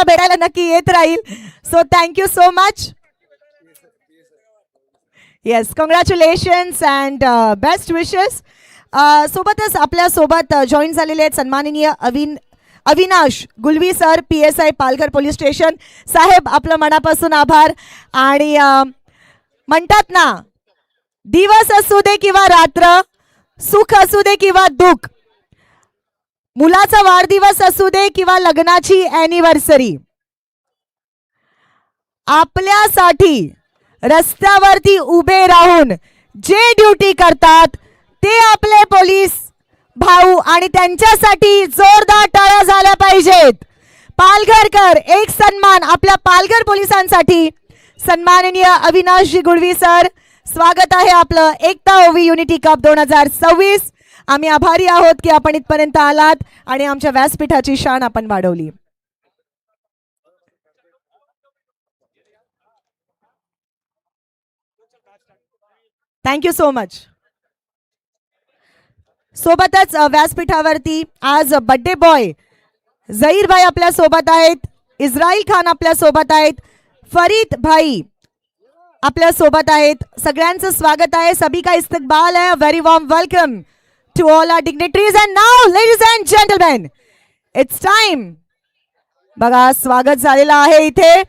भेटायला नक्की येत राहील. So thank you so much. Yes, congratulations and best wishes. सोबतच आपल्या सोबत जॉईन झालेले आहेत सन्माननीय Avinash Gulvi sir, PSI Palghar police station. साहेब, आपलं मनापासून आभार. आणि म्हणतात ना, दिवस असू दे किंवा रात्र, सुख असू दे किंवा दुःख, मुलाचा वाढदिवस असू दे किंवा लग्नाची अॅनिव्हर्सरी, आपल्यासाठी रस्त्यावरती उभे राहून जे ड्युटी करतात ते आपले पोलीस भाऊ, आणि त्यांच्यासाठी जोरदार टाळ्या झाल्या पाहिजेत. पालघरकर, एक सन्मान आपल्या पालघर पोलिसांसाठी. सन्माननीय अविनाशजी गुळवी सर, स्वागत आहे आपलं एकता ओवी युनिटी कप 2026. आम्ही आभारी आहोत की आपण इथपर्यंत आलात आणि आमच्या व्यासपीठाची शान आपण वाढवली. Thank you so much. सोबतच व्यासपीठावरती आज बर्थडे बॉय झहीर भाई आपल्या सोबत आहेत, इस्राईल खान आपल्या सोबत आहेत, फरीद भाई आपल्या सोबत आहेत. सगळ्यांचं स्वागत आहे. सभी का इस्तकबाल है. Very warm welcome to all our dignitaries. And now ladies and gentleman, it's time. बघा, स्वागत झालेलं आहे इथे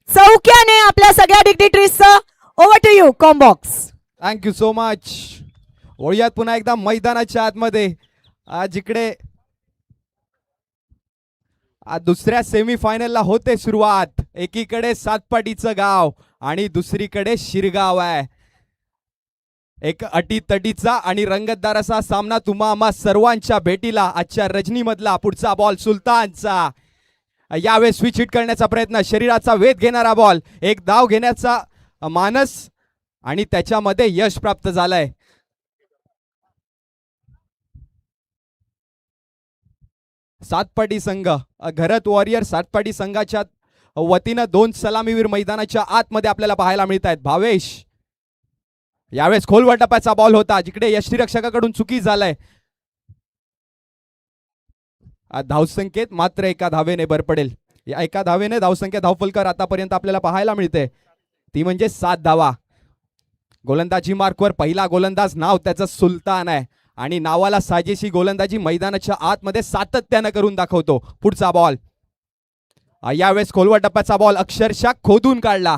चौक्याने आपल्या सगळ्या डिग्निटरीजचं. Over to you combox. Thank you so much. वळूयात पुन्हा एकदा मैदानाच्या आतमध्ये. आज इकडे दुसऱ्या सेमीफायनलला होते सुरुवात. एकीकडे सातपाटीचं गाव आणि दुसरीकडे शिरगाव आहे. एक अटीतटीचा आणि रंगतदार असा सामना तुम्हा आम्हा सर्वांच्या भेटीला. आजच्या रजनीमधला पुढचा बॉल सुलतानचा. यावेळेस स्विच हिट करण्याचा प्रयत्न, शरीराचा वेध घेणारा बॉल, एक धाव घेण्याचा मानस आणि त्याच्यामध्ये यश प्राप्त झालंय. सातपाटी संघ, घरत वॉरियर सातपाटी संघाच्या वतीनं 2 सलामीवीर मैदानाच्या आतमध्ये आपल्याला पाहायला मिळत आहेत. भावेश, यावेळेस खोलवर टप्प्याचा बॉल होता जिकडे यष्टीरक्षकाकडून चुकी झालाय. धावसंख्येत मात्र एका धावेने भर पडेल. या एका धावेने धावसंख्या धावफलकर आतापर्यंत आपल्याला पाहायला मिळते, ती म्हणजे 7 धावा. गोलंदाजी मार्कवर पहिला गोलंदाज नाव त्याचं सुलतान आहे आणि नावाला साजेशी गोलंदाजी मैदानाच्या आतमध्ये सातत्यानं करून दाखवतो. पुढचा बॉल, यावेळेस खोलवर टप्प्याचा बॉल अक्षरशः खोदून काढला.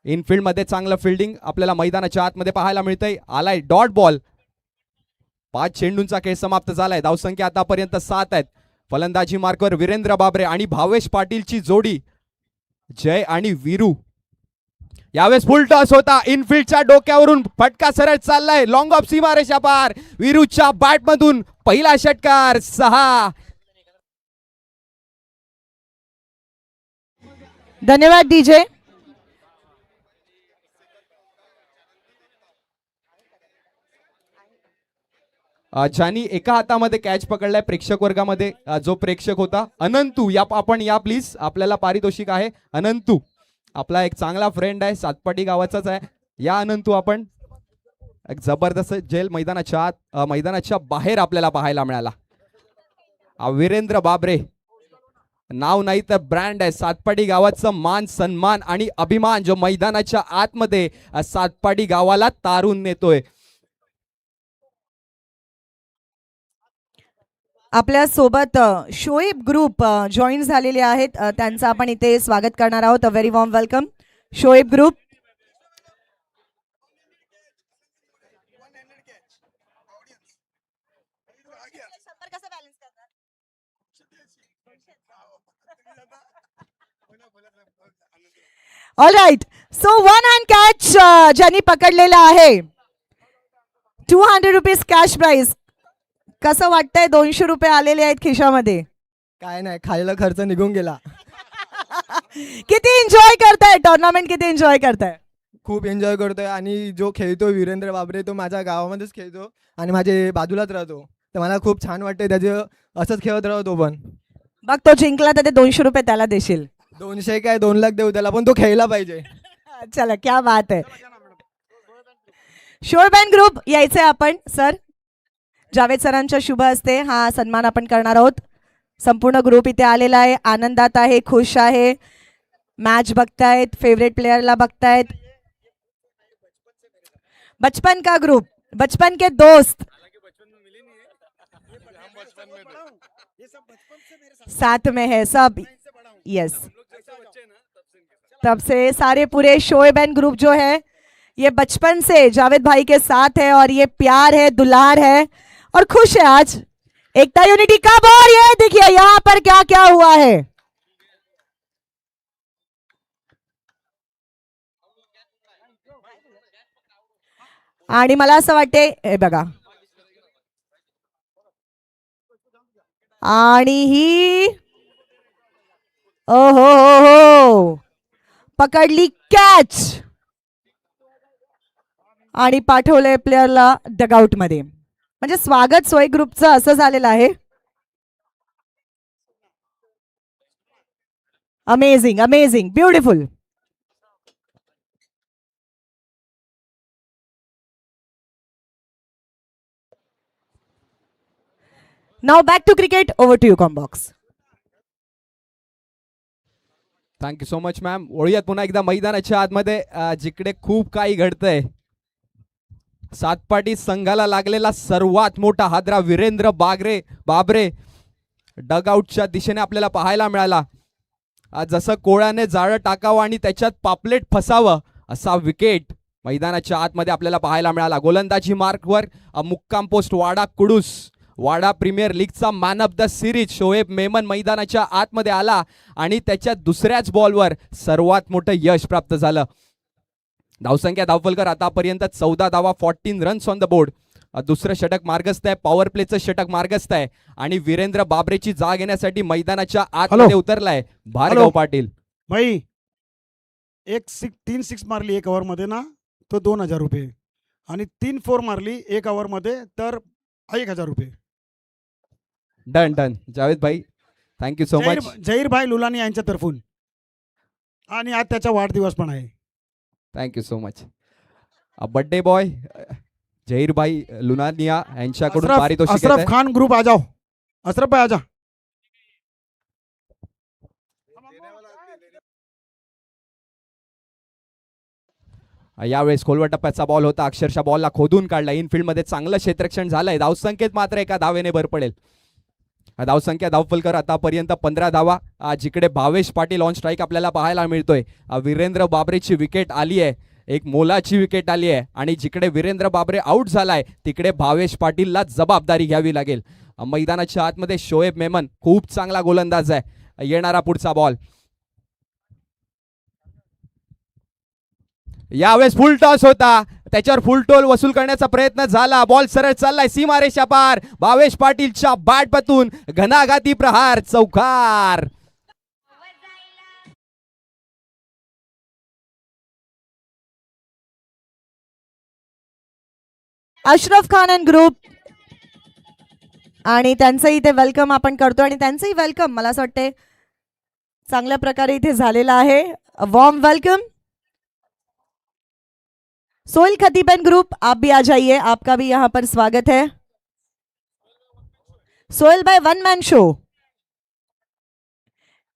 इनफिल्ड मध्ये चांगलं फिल्डिंग आपल्याला मैदानाच्या आतमध्ये पाहायला मिळतंय. आलाय डॉट बॉल. 5 चेंडूंचा खेळ समाप्त झालाय. धावसंख्या आतापर्यंत 7 आहेत. फलंदाजी मार्कवर वीरेंद्र बाबरे आणि भावेश पाटीलची जोडी जय आणि वीरू. यावेळेस फुल टॉस होता. इनफिल्डच्या डोक्यावरून फटका सरळ चाललाय. लॉंग ऑफ सीमारेषा पार. वीरूच्या बॅट मधून पहिला षटकार. 6. धन्यवाद डीजे. ज्यांनी एका हातामध्ये कॅच पकडलाय प्रेक्षक वर्गामध्ये जो प्रेक्षक होता अनंतू, या आपण या प्लीज. आपल्याला पारितोषिक आहे. अनंतू आपला एक चांगला फ्रेंड आहे, सातपाटी गावाचाच आहे. या अनंतू, आपण एक जबरदस्त जेल मैदानाच्या आत मैदानाच्या बाहेर आपल्याला पाहायला मिळाला. वीरेंद्र बाबरे नाव नाही तर ब्रँड आहे. सातपाटी गावाचं मान सन्मान आणि अभिमान जो मैदानाच्या आतमध्ये सातपाटी गावाला तारून नेतोय. आपल्या सोबत शोएब ग्रुप जॉईन झालेले आहेत. त्यांचं आपण इथे स्वागत करणार आहोत. Very warm welcome Shoaib group. All right. So 1 hand catch ज्यांनी पकडलेला आहे. 200 रुपीज कॅश प्राइज. कसं वाटतंय? 200 रुपये आलेले आहेत खिशामध्ये. काय नाही, खायला खर्च निघून गेला. किती एन्जॉय करताय टुर्नामेंट? किती एन्जॉय करताय? खूप एन्जॉय करतोय. आणि जो खेळतो वीरेंद्र बाबरे, तो माझ्या गावामध्येच खेळतो आणि माझे बाजूलाच राहतो. तर मला खूप छान वाटतंय त्याचं असंच खेळत राहतो. पण बघ, तो जिंकला तर ते 200 रुपये त्याला देशील. 200 काय 2 लाख देऊ त्याला, पण तो खेळला पाहिजे. चला, क्या बात आहे. शोएब ग्रुप यायचंय आपण. सर, जावेद सरांच्या शुभ हस्ते हा सन्मान आपण करणार आहोत. संपूर्ण ग्रुप इथे आलेला आहे, आनंदात आहे, खुश आहे, मॅच बघतायत, फेवरेट प्लेयरला बघतायत. बचपन का ग्रुप, बचपन के दोस्त साथ में है सब. यस, तब से सारे पूरे शोएब एंड ग्रुप जो है ये बचपन से जावेद भाई के साथ है और ये प्यार है, दुलार है और खुश है. आज एकता यूनिटी कब, और ये देखिए यहाँ पर क्या क्या हुआ है. आणि मला असं वाटते, हे बघा, आणि ही ओ हो पकडली कॅच आणि पाठवलंय प्लेयरला डगआउट मध्ये. म्हणजे स्वागत सोय ग्रुपचं असं झालेलं आहे. Amazing, amazing, beautiful. Now back to cricket, over to you combox. Thank you so much ma'am. वळूयात पुन्हा एकदा मैदानाच्या आतमध्ये, जिकडे खूप काही घडतंय. सातपाटी संघाला लागलेला सर्वात मोठा हादरा वीरेंद्र बाबरे डगआउटच्या दिशेने आपल्याला पाहायला मिळाला. जसं कोळ्याने जाळं टाकावं आणि त्याच्यात पापलेट फसावं असा विकेट मैदानाच्या आतमध्ये आपल्याला पाहायला मिळाला. गोलंदाजी मार्कवर मुक्काम पोस्ट वाडा कुडूस, वाडा प्रीमियर लीगचा man of the series Shoaib Memon मैदानाच्या आतमध्ये आला आणि त्याच्या दुसऱ्याच बॉलवर सर्वात मोठं यश प्राप्त झालं. धावसंख्या धावफलकर आतापर्यंत 14 धावा, 14 रन्स ऑन द बोर्ड. दुसरं षटक मार्गस्थ आहे, पॉवर प्लेचं षटक मार्गस्थ आहे आणि वीरेंद्र बाबरेची जाग घेण्यासाठी मैदानाच्या आतमध्ये उतरलाय भार्गव पाटील. भाई 3 सिक्स मारली 1 ओव्हर मध्ये ना, तो 2000 रुपये, आणि 3 4 मारली 1 ओव्हर मध्ये तर 1000 रुपये. डन डन जावेद भाई, थँक्यू सो मच. जहीर भाई लुलानी यांच्या तर्फून, आणि आज त्याचा वाढदिवस पण आहे. Thank you so much. Birthday boy Zaheer भाई लुनानिया यांच्याकडून पारितोषिक अशरफ येतंय. खान ग्रुप आ जाओ, अशरफ भाई आजा. यावेळेस खोलवर टप्प्याचा बॉल होता, अक्षरशः बॉलला खोदून काढला. इनफिल्ड मध्ये चांगलं क्षेत्ररक्षण झालंय. धावसंख्येत मात्र एका धावेने भर पडेल. धावसंख्या धावफलकर आतापर्यंत 15 धावा. जिकडे भावेश पाटील ऑन स्ट्राईक आपल्याला पाहायला मिळतोय. वीरेंद्र बाबरेची विकेट आली आहे, एक मोलाची विकेट आली आहे आणि जिकडे वीरेंद्र बाबरे आउट झालाय तिकडे भावेश पाटीलला जबाबदारी घ्यावी लागेल. मैदानाच्या आतमध्ये शोएब मेमन खूप चांगला गोलंदाज आहे. येणारा पुढचा बॉल, यावेळेस फुल टॉस होता, त्याच्यावर फुल टोल वसूल करण्याचा प्रयत्न झाला. बॉल सरळ चाललाय सीमारेषा पार. भावेश पाटीलच्या बॅटपातून घणाघाती प्रहार, चौकार. अशरफ खान अँड ग्रुप, आणि त्यांचंही इथे वेलकम आपण करतो आणि त्यांचंही वेलकम मला असं वाटते चांगल्या प्रकारे इथे झालेला आहे. Warm welcome. Sohail Khatib and group, आप भी आ जाइए, आपका भी यहाँ पर स्वागत है. सोहेल भाई वन मैन शो,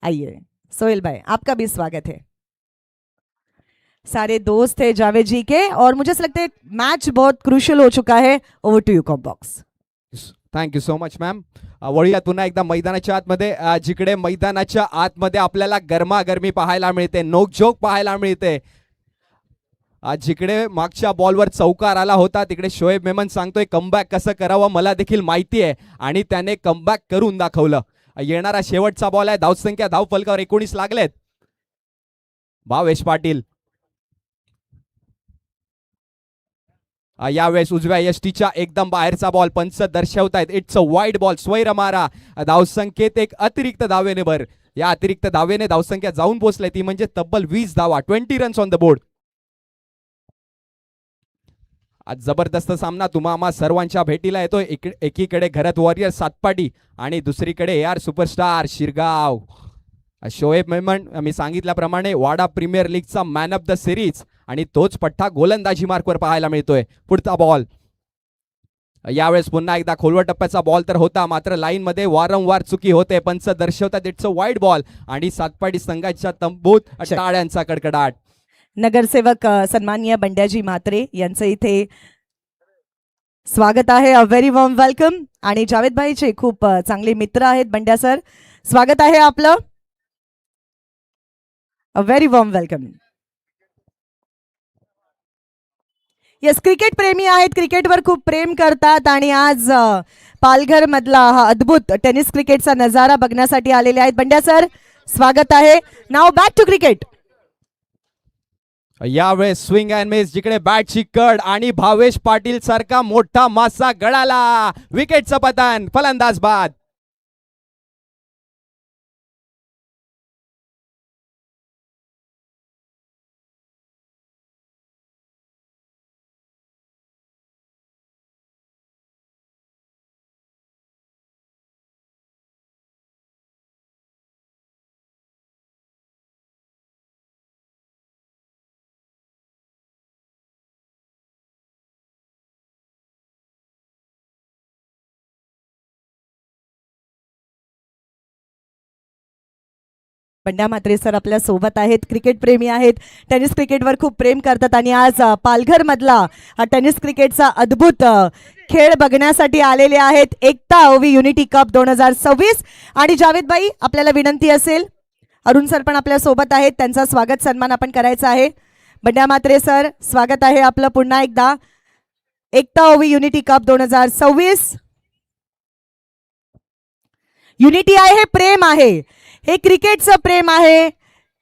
आइए सोहेल भाई, आपका भी स्वागत है. सारे दोस्त थे जावेद जी के और मुझे ऐसा लगता है मैच बहुत क्रूशियल हो चुका है. Over to you combox. Thank you so much ma'am. वळूयात पुन्हा एकदा मैदानाच्या आतमध्ये, जिकडे मैदानाच्या आतमध्ये आपल्याला गरमागरमी पाहायला मिळते, नोकझोक पाहायला मिळते. जिकडे मागच्या बॉलवर चौकार आला होता तिकडे शोएब मेमन सांगतोय कमबॅक कसं करावं मला देखील माहिती आहे आणि त्याने कमबॅक करून दाखवलं. येणारा शेवटचा बॉल आहे. धावसंख्या धावफलकावर 19 लागलेत. भावेश पाटील यावेळेस उजव्या यष्टीच्या एकदम बाहेरचा बॉल पंच दर्शवतायत. इट्स अ वाईड बॉल, स्वैर मारा. धावसंख्येत एक अतिरिक्त धावेने भर. या अतिरिक्त धावेने धावसंख्या जाऊन पोहोचले, ती म्हणजे तब्बल 20 धावा, 20 रन्स ऑन द बोर्ड. आज जबरदस्त सामना तुम्हा आम्हा सर्वांच्या भेटीला येतोय. एकीकडे घरत वॉरियर सातपाटी आणि दुसरीकडे AR सुपरस्टार शिरगाव. शोएब मेमन, मी सांगितल्याप्रमाणे वाडा प्रीमियर लीगचा मॅन ऑफ द सिरीज आणि तोच पट्टा गोलंदाजी मार्कवर पाहायला मिळतोय. पुढचा बॉल यावेळेस पुन्हा एकदा खोलवर टप्प्याचा बॉल तर होता, मात्र लाईन मध्ये वारंवार चुकी होते. पंच दर्शवतात इट्स अ वाईड बॉल आणि सातपाडी संघाच्या तंबूत टाळ्यांचा कडकडाट. नगरसेवक सन्माननीय बंड्याजी म्हात्रे यांचं इथे स्वागत आहे. A very warm welcome. आणि जावेद भाईचे खूप चांगले मित्र आहेत बंड्या सर, स्वागत आहे आपलं. A very warm welcome. Yes, cricket प्रेमी आहेत, क्रिकेटवर खूप प्रेम करतात आणि आज पालघर मधला हा अद्भुत टेनिस क्रिकेटचा नजारा बघण्यासाठी आलेले आहेत. बंड्या सर स्वागत आहे. नाव बॅक टू क्रिकेट. यावेळेस स्विंग अँड मिस, जिकडे बॅटची कड आणि भावेश पाटील सारखा मोठा मासा गळाला. विकेटचं पतन, फलंदाज बाद. बंड्या म्हात्रे सर आपल्या सोबत आहेत, क्रिकेट प्रेमी आहेत, टेनिस क्रिकेटवर खूप प्रेम करतात आणि आज पालघर मधला हा टेनिस क्रिकेटचा अद्भुत खेळ बघण्यासाठी आलेले आहेत. एकता ओवी युनिटी कप 2026. आणि जावेद भाई आपल्याला विनंती असेल, अरुण सर पण आपल्या सोबत आहेत, त्यांचा स्वागत सन्मान आपण करायचा आहे. बंड्या म्हात्रे सर स्वागत आहे आपलं पुन्हा एकदा. एकता ओवी युनिटी कप 2026. युनिटी आहे हे प्रेम आहे, हे क्रिकेटचं प्रेम आहे,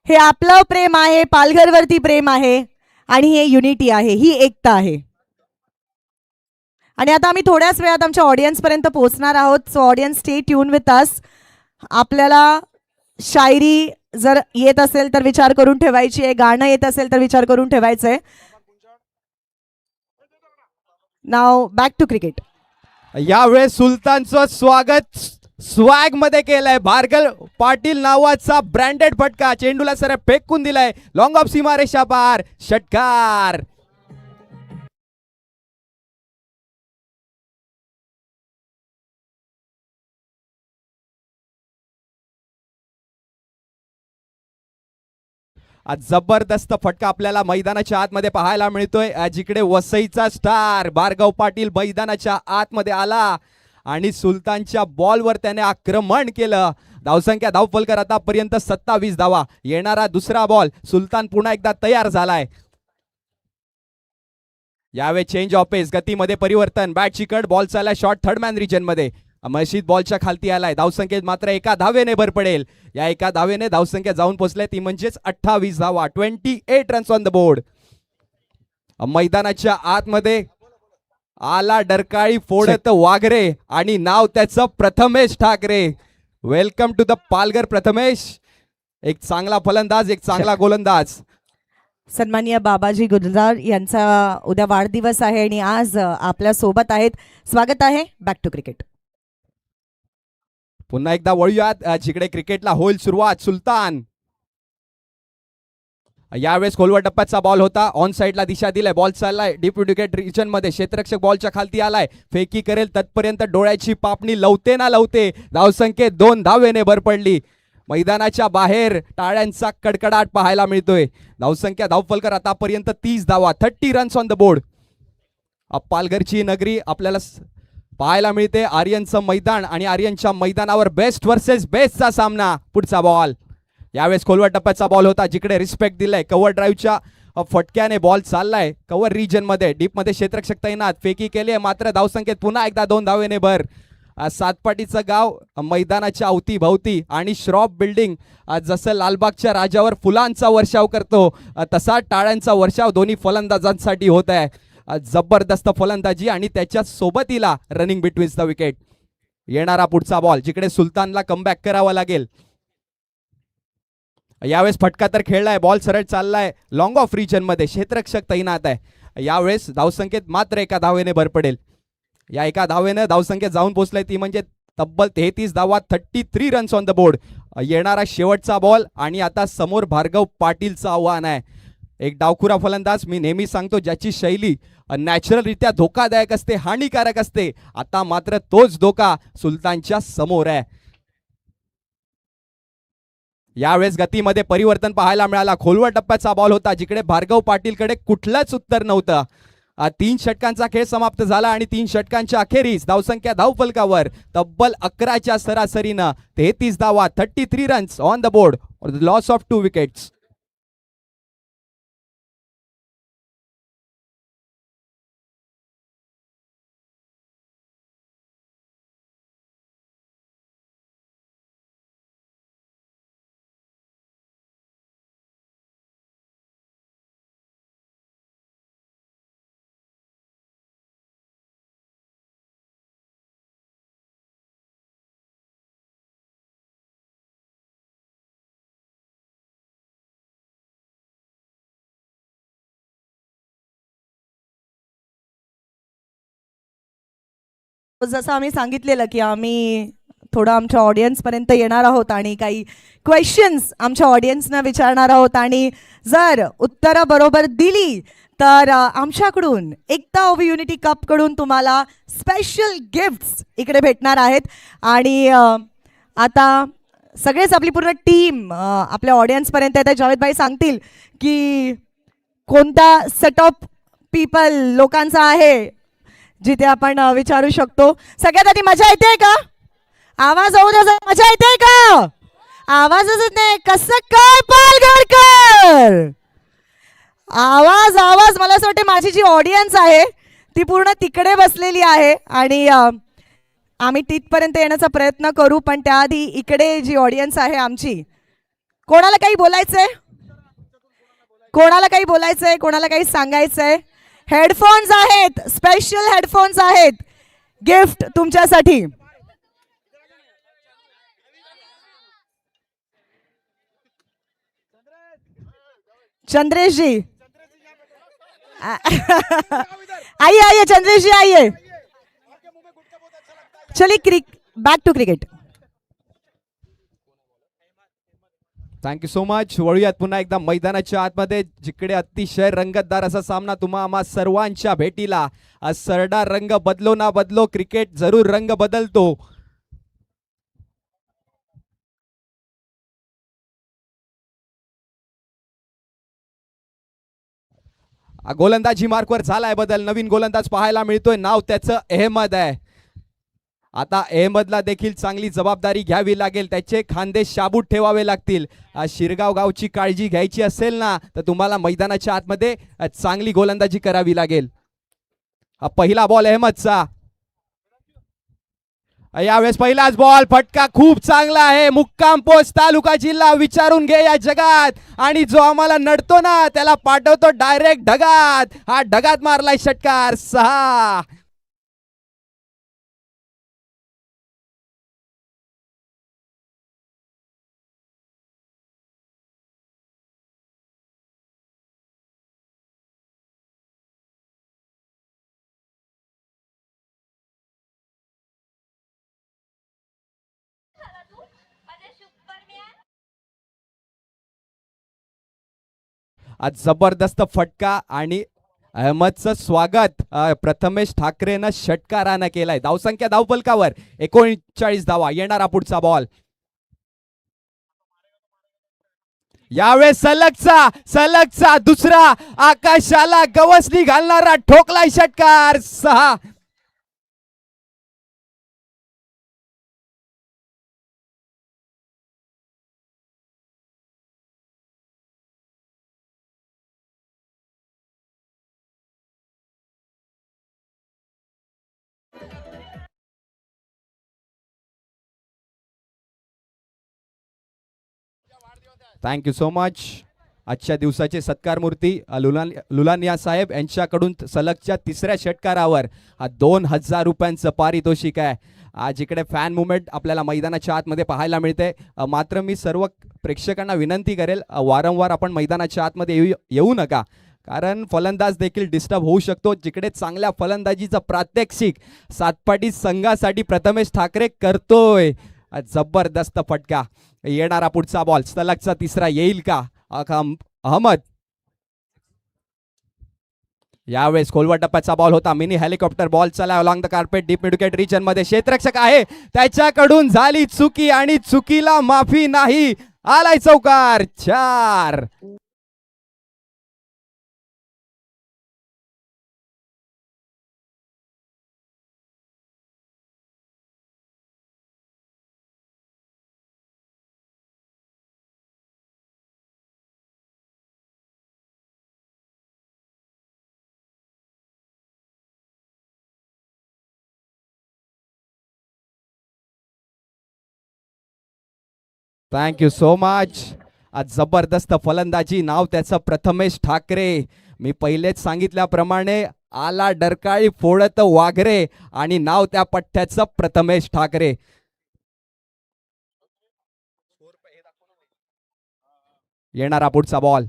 हे आपलं प्रेम आहे, पालघरवरती प्रेम आहे आणि हे युनिटी आहे, ही एकता आहे. आणि आता आम्ही थोड्याच वेळात आमच्या ऑडियन्स पर्यंत पोहोचणार आहोत. So audience stay tune with us. आपल्याला शायरी जर येत असेल तर विचार करून ठेवायची आहे, गाणं येत असेल तर विचार करून ठेवायचंय. नाव बॅक टू क्रिकेट. यावेळेस सुलतानचं स्वागत स्वॅग मध्ये केलंय. भार्गव पाटील नावाचा ब्रँडेड फटका चेंडूला सर फेकून दिलाय. लॉंग ऑफ सीमारेषा पार, षटकार. आज जबरदस्त फटका आपल्याला मैदानाच्या आतमध्ये पाहायला मिळतोय, जिकडे वसईचा स्टार भार्गव पाटील मैदानाच्या आतमध्ये आला आणि सुलतानच्या बॉलवर त्याने आक्रमण केलं. धावसंख्या धावफलकर आतापर्यंत 27 धावा. येणारा दुसरा बॉल, सुलतान पुन्हा एकदा तयार झालाय. यावेळी चेंज ऑफ पेस, गतीमध्ये परिवर्तन, बॅटची कट, बॉल चाललाय शॉर्ट थर्ड मॅन रिजन मध्ये. मशीद बॉलच्या खालती आलाय. धावसंख्येत मात्र एका धावेने भर पडेल. या एका धावेने धावसंख्या जाऊन पोहोचले, ती म्हणजेच 28 धावा. 28 रन्स ऑन द बोर्ड. मैदानाच्या आतमध्ये आला डरकाळी फोडत वाघरे आणि नाव त्याचं Prathamesh Thakare. Welcome to the Palghar Prathamesh. एक चांगला फलंदाज, एक चांगला गोलंदाज. सन्माननीय बाबाजी गुलजार यांचा उद्या वाढदिवस आहे आणि आज आपल्या सोबत आहेत. स्वागत आहे. Back to cricket. पुन्हा एकदा वळूयात, जिकडे क्रिकेटला होईल सुरुवात. सुलतान यावेळेस खोलवर टप्प्याचा बॉल होता, ऑन साइडला दिशा दिलाय. बॉल चाललाय डीप विकेट रिजन मध्ये. क्षेत्ररक्षक बॉलच्या खालती आलाय, फेकी करेल तत्पर्यंत डोळ्याची पापणी लवते ना लवते. धावसंख्येत 2 धावेने भर पडली. मैदानाच्या बाहेर टाळ्यांचा कडकडाट पाहायला मिळतोय. धावसंख्या धावफलकर आतापर्यंत 30 धावा. 30 रन्स ऑन द बोर्ड. पालघरची नगरी आपल्याला पाहायला मिळते. आर्यनचं मैदान आणि आर्यनच्या मैदानावर बेस्ट वर्सेस बेस्टचा सामना. पुढचा बॉल यावेळेस खोलवर टप्प्याचा बॉल होता, जिकडे रिस्पेक्ट दिलाय. कव्हर ड्राईव्हच्या फटक्याने बॉल चाललाय कव्हर रिजन मध्ये. डीप मध्ये क्षेत्ररक्षक तैनात, फेकी केली मात्र धावसंख्येत पुन्हा एकदा 2 धावेने भर. सातपाटीचं गाव मैदानाच्या अवतीभवती आणि श्रॉफ बिल्डिंग जसं लालबागच्या राजावर फुलांचा वर्षाव करतो, तसा टाळ्यांचा वर्षाव दोन्ही फलंदाजांसाठी होत आहे. जबरदस्त फलंदाजी आणि त्याच्या सोबतीला रनिंग बिटवीन द विकेट. येणारा पुढचा बॉल, जिकडे सुलतानला कमबॅक करावा लागेल. यावेळेस फटका तर खेळलाय, बॉल सरळ चाललाय लॉंग ऑफ रिजन मध्ये. क्षेत्ररक्षक तैनात आहे. यावेळेस धावसंख्येत मात्र एका धावेने भर पडेल. या एका धावेने धावसंख्येत जाऊन पोहोचलाय, ती म्हणजे तब्बल 33 धावा. 33 रन्स ऑन द बोर्ड. येणारा शेवटचा बॉल आणि आता समोर भार्गव पाटीलचं आव्हान आहे. एक डावखुरा फलंदाज मी नेहमी सांगतो ज्याची शैली नॅचरलरित्या धोकादायक असते, हानिकारक असते. आता मात्र तोच धोका सुलतानच्या समोर आहे. यावेळेस गतीमध्ये परिवर्तन पाहायला मिळाला. खोलवर टप्प्याचा बॉल होता जिकडे भार्गव पाटीलकडे कुठलंच उत्तर नव्हतं. 3 षटकांचा खेळ समाप्त झाला आणि 3 षटकांच्या अखेरीस धावसंख्या धावफलकावर तब्बल 11च्या सरासरीनं 33 धावा, 33 runs on the board, loss of 2 wickets. जसं आम्ही सांगितलेलं की आम्ही थोडं आमच्या ऑडियन्सपर्यंत येणार आहोत आणि काही क्वेश्चन्स आमच्या ऑडियन्सना विचारणार आहोत आणि जर उत्तरं बरोबर दिली तर आमच्याकडून एकता ऑफ युनिटी कपकडून तुम्हाला स्पेशल गिफ्ट्स इकडे भेटणार आहेत. आणि आता सगळेच आपली पूर्ण टीम आपल्या ऑडियन्सपर्यंत येतात. जावेदभाई सांगतील की कोणता सेट ऑफ पीपल लोकांचा आहे जिथे आपण विचारू शकतो. सगळ्यात आधी मजा येते का? आवाज होऊ द्या. मजा येते का? आवाजच नाही. कसं काय पालघरकर? आवाज आवाज. मला असं वाटतं माझी जी ऑडियन्स आहे ती पूर्ण तिकडे बसलेली आहे आणि आम्ही तिथपर्यंत येण्याचा प्रयत्न करू, पण त्याआधी इकडे जी ऑडियन्स आहे आमची, कोणाला काही बोलायचंय? कोणाला काही बोलायचंय? कोणाला काही सांगायचंय? हेडफोन्स आहेत, स्पेशल हेडफोन्स आहेत, गिफ्ट तुमच्यासाठी. चंद्रेश जी आइए आइए, चंद्रेश जी आइए. चलिए back to cricket. Thank you so much. वळूयात पुन्हा एकदा मैदानाच्या आतमध्ये जिकडे अतिशय रंगतदार असा सामना तुम्हा आम्हा सर्वांच्या भेटीला. सरडा रंग बदलो ना बदलो, क्रिकेट जरूर रंग बदलतो. गोलंदाजी मार्कवर झालाय बदल. नवीन गोलंदाज पाहायला मिळतोय. नाव त्याचं अहमद आहे. आता अहमदला देखील चांगली जबाबदारी घ्यावी लागेल. त्याचे खांदे शाबूत ठेवावे लागतील. शिरगाव गावची काळजी घ्यायची असेल ना तर तुम्हाला मैदानाच्या आतमध्ये चांगली गोलंदाजी करावी लागेल. पहिला बॉल अहमदचा. यावेळेस पहिलाच बॉल. फटका खूप चांगला आहे. मुक्काम पोस्ट तालुका जिल्हा. विचारून घे या जगात. आणि जो आम्हाला नडतो ना त्याला पाठवतो डायरेक्ट ढगात. हा ढगात मारलाय षटकार. 6. आज जबरदस्त फटका आणि अहमदचं स्वागत प्रथमेश ठाकरेनं षटकारानं केलंय. धावसंख्या धावफलकावर 39 धावा. येणारा पुढचा बॉल. यावेळेस सलगचा दुसरा आकाशाला गवसणी घालणारा ठोकलाय षटकार. 6. Thank you so much. आजच्या दिवसाचे सत्कार मूर्ती लुलानिया साहेब यांच्याकडून सलगच्या 3ऱ्या षटकारावर 2000 रुपयांचं पारितोषिक आहे. आज इकडे फॅन मुवमेंट आपल्याला मैदानाच्या आतमध्ये पाहायला मिळते. मात्र मी सर्व प्रेक्षकांना विनंती करेल वारंवार आपण मैदानाच्या आतमध्ये येऊ नका, कारण फलंदाज देखील डिस्टर्ब होऊ शकतो. जिकडे चांगल्या फलंदाजीचं प्रात्यक्षिक सातपाटी संघासाठी प्रथमेश ठाकरे करतोय. जबरदस्त फटका. येणारा पुढचा बॉल. सलगचा 3रा येईल का? अहमद. यावेळेस खोलवर टप्प्याचा बॉल होता, मिनी हेलिकॉप्टर बॉल चला along the carpet deep midwicket region मध्ये क्षेत्ररक्षक आहे त्याच्याकडून झाली चुकी आणि चुकीला माफी नाही, आलाय चौकार 4. Thank you so much. आज जबरदस्त फलंदाजी, नाव त्याचं प्रथमेश ठाकरे. मी पहिलेच सांगितल्याप्रमाणे आला डरकाळी फोडत वाघरे आणि नाव त्या पठ्ठ्याचं प्रथमेश ठाकरे. येणारा पुढचा बॉल,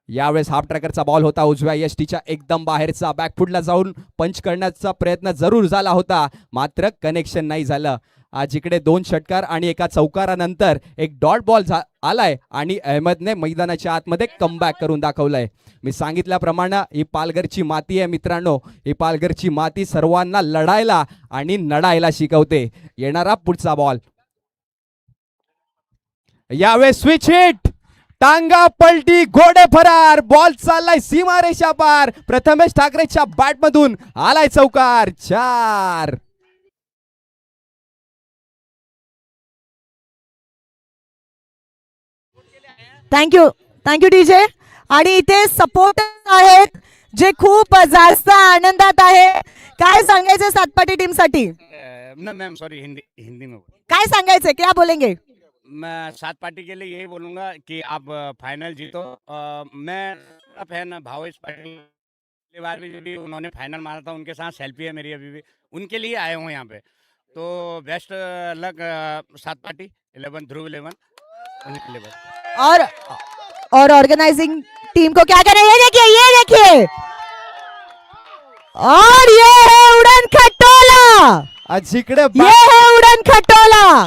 यावेळेस हाफ ट्रॅकरचा बॉल होता उजव्या यष्टीच्या एकदम बाहेरचा, बॅकफुटला जाऊन पंच करण्याचा प्रयत्न जरूर झाला होता मात्र कनेक्शन नाही झालं. आज इकडे 2 षटकार आणि एका चौकारानंतर एक डॉट बॉल आलाय आणि अहमदने मैदानाच्या आतमध्ये कमबॅक करून दाखवलंय. मी सांगितल्याप्रमाणे ही पालघरची माती आहे मित्रांनो, ही पालघरची माती सर्वांना लढायला आणि नडायला शिकवते. येणारा पुढचा बॉल, यावेळेस स्विच हिट, टांगा पलटी घोडे फरार, बॉल चाललाय सीमारेषा पार, प्रथमेश ठाकरेच्या बॅट मधून आलाय चौकार 4. Thank you DJ. आणि इथे सपोर्ट आहेत जे खूप जास्त आनंदात आहे. काय सांगायचं सातपाटी टीम साठी? ना मैम सॉरी, हिंदी हिंदी में बोल। काय सांगायचंय, क्या बोलेंगे? मैं सात पार्टी के लिए यही बोलूँगा कि आप फाइनल जीतो। मैं फैन भावेश पाटिल, पिछली बार भी उन्होंने फाइनल मारा था, उनके साथ सेल्फी है मेरी अभी भी, उनके लिए आए हूँ यहाँ पे। तो बेस्ट लक सात पार्टी 11 ध्रुव 11 उनके लिए बस। और ऑर्गेनाइजिंग टीम को क्या करें, ये देखिए और ये है उड़न खटोला, आज इकडे ये है उड़न खटोला।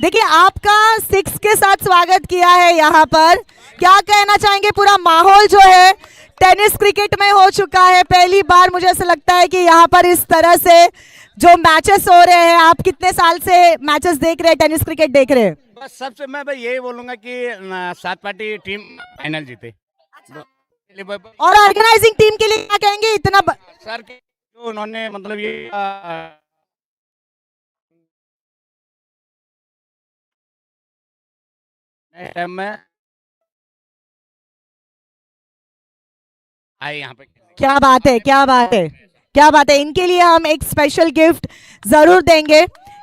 देखिए आपका 6 के साथ स्वागत किया है यहाँ पर। क्या कहना चाहेंगे, पूरा माहौल जो है टेनिस क्रिकेट में हो चुका है। पहली बार मुझे ऐसा लगता है कि यहाँ पर इस तरह से जो मैचेस हो रहे हैं, आप कितने साल से मैचेस देख रहे हैं, टेनिस क्रिकेट देख रहे हैं? बस सबसे मैं भाई यही बोलूँगा कि सात पार्टी टीम फाइनल जीते। और ऑर्गेनाइजिंग टीम के लिए क्या कहेंगे, इतना सर के जो उन्होंने मतलब ये नेक्स्ट टाइम में आए यहाँ पे। क्या बात है, क्या बात है, क्या बात है। इनके लिए हम एक स्पेशल गिफ्ट जरूर देंगे,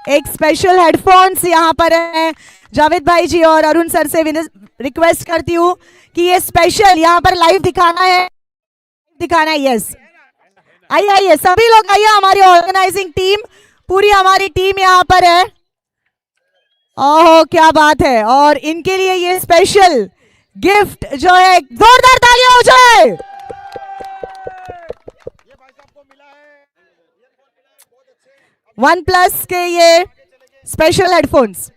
एक स्पेशल हेडफोन्स यहाँ पर है। जावेद भाई जी और अरुण सर से रिक्वेस्ट करती हूँ कि ये स्पेशल यहाँ पर लाइव दिखाना है, यस। आइए सभी लोग आइए, हमारी ऑर्गेनाइजिंग टीम, पूरी हमारी टीम यहाँ पर है। ओहो क्या बात है। और इनके लिए ये स्पेशल गिफ्ट जो है, जोरदार तालियां हो जाए। OnePlus के ये special headphones.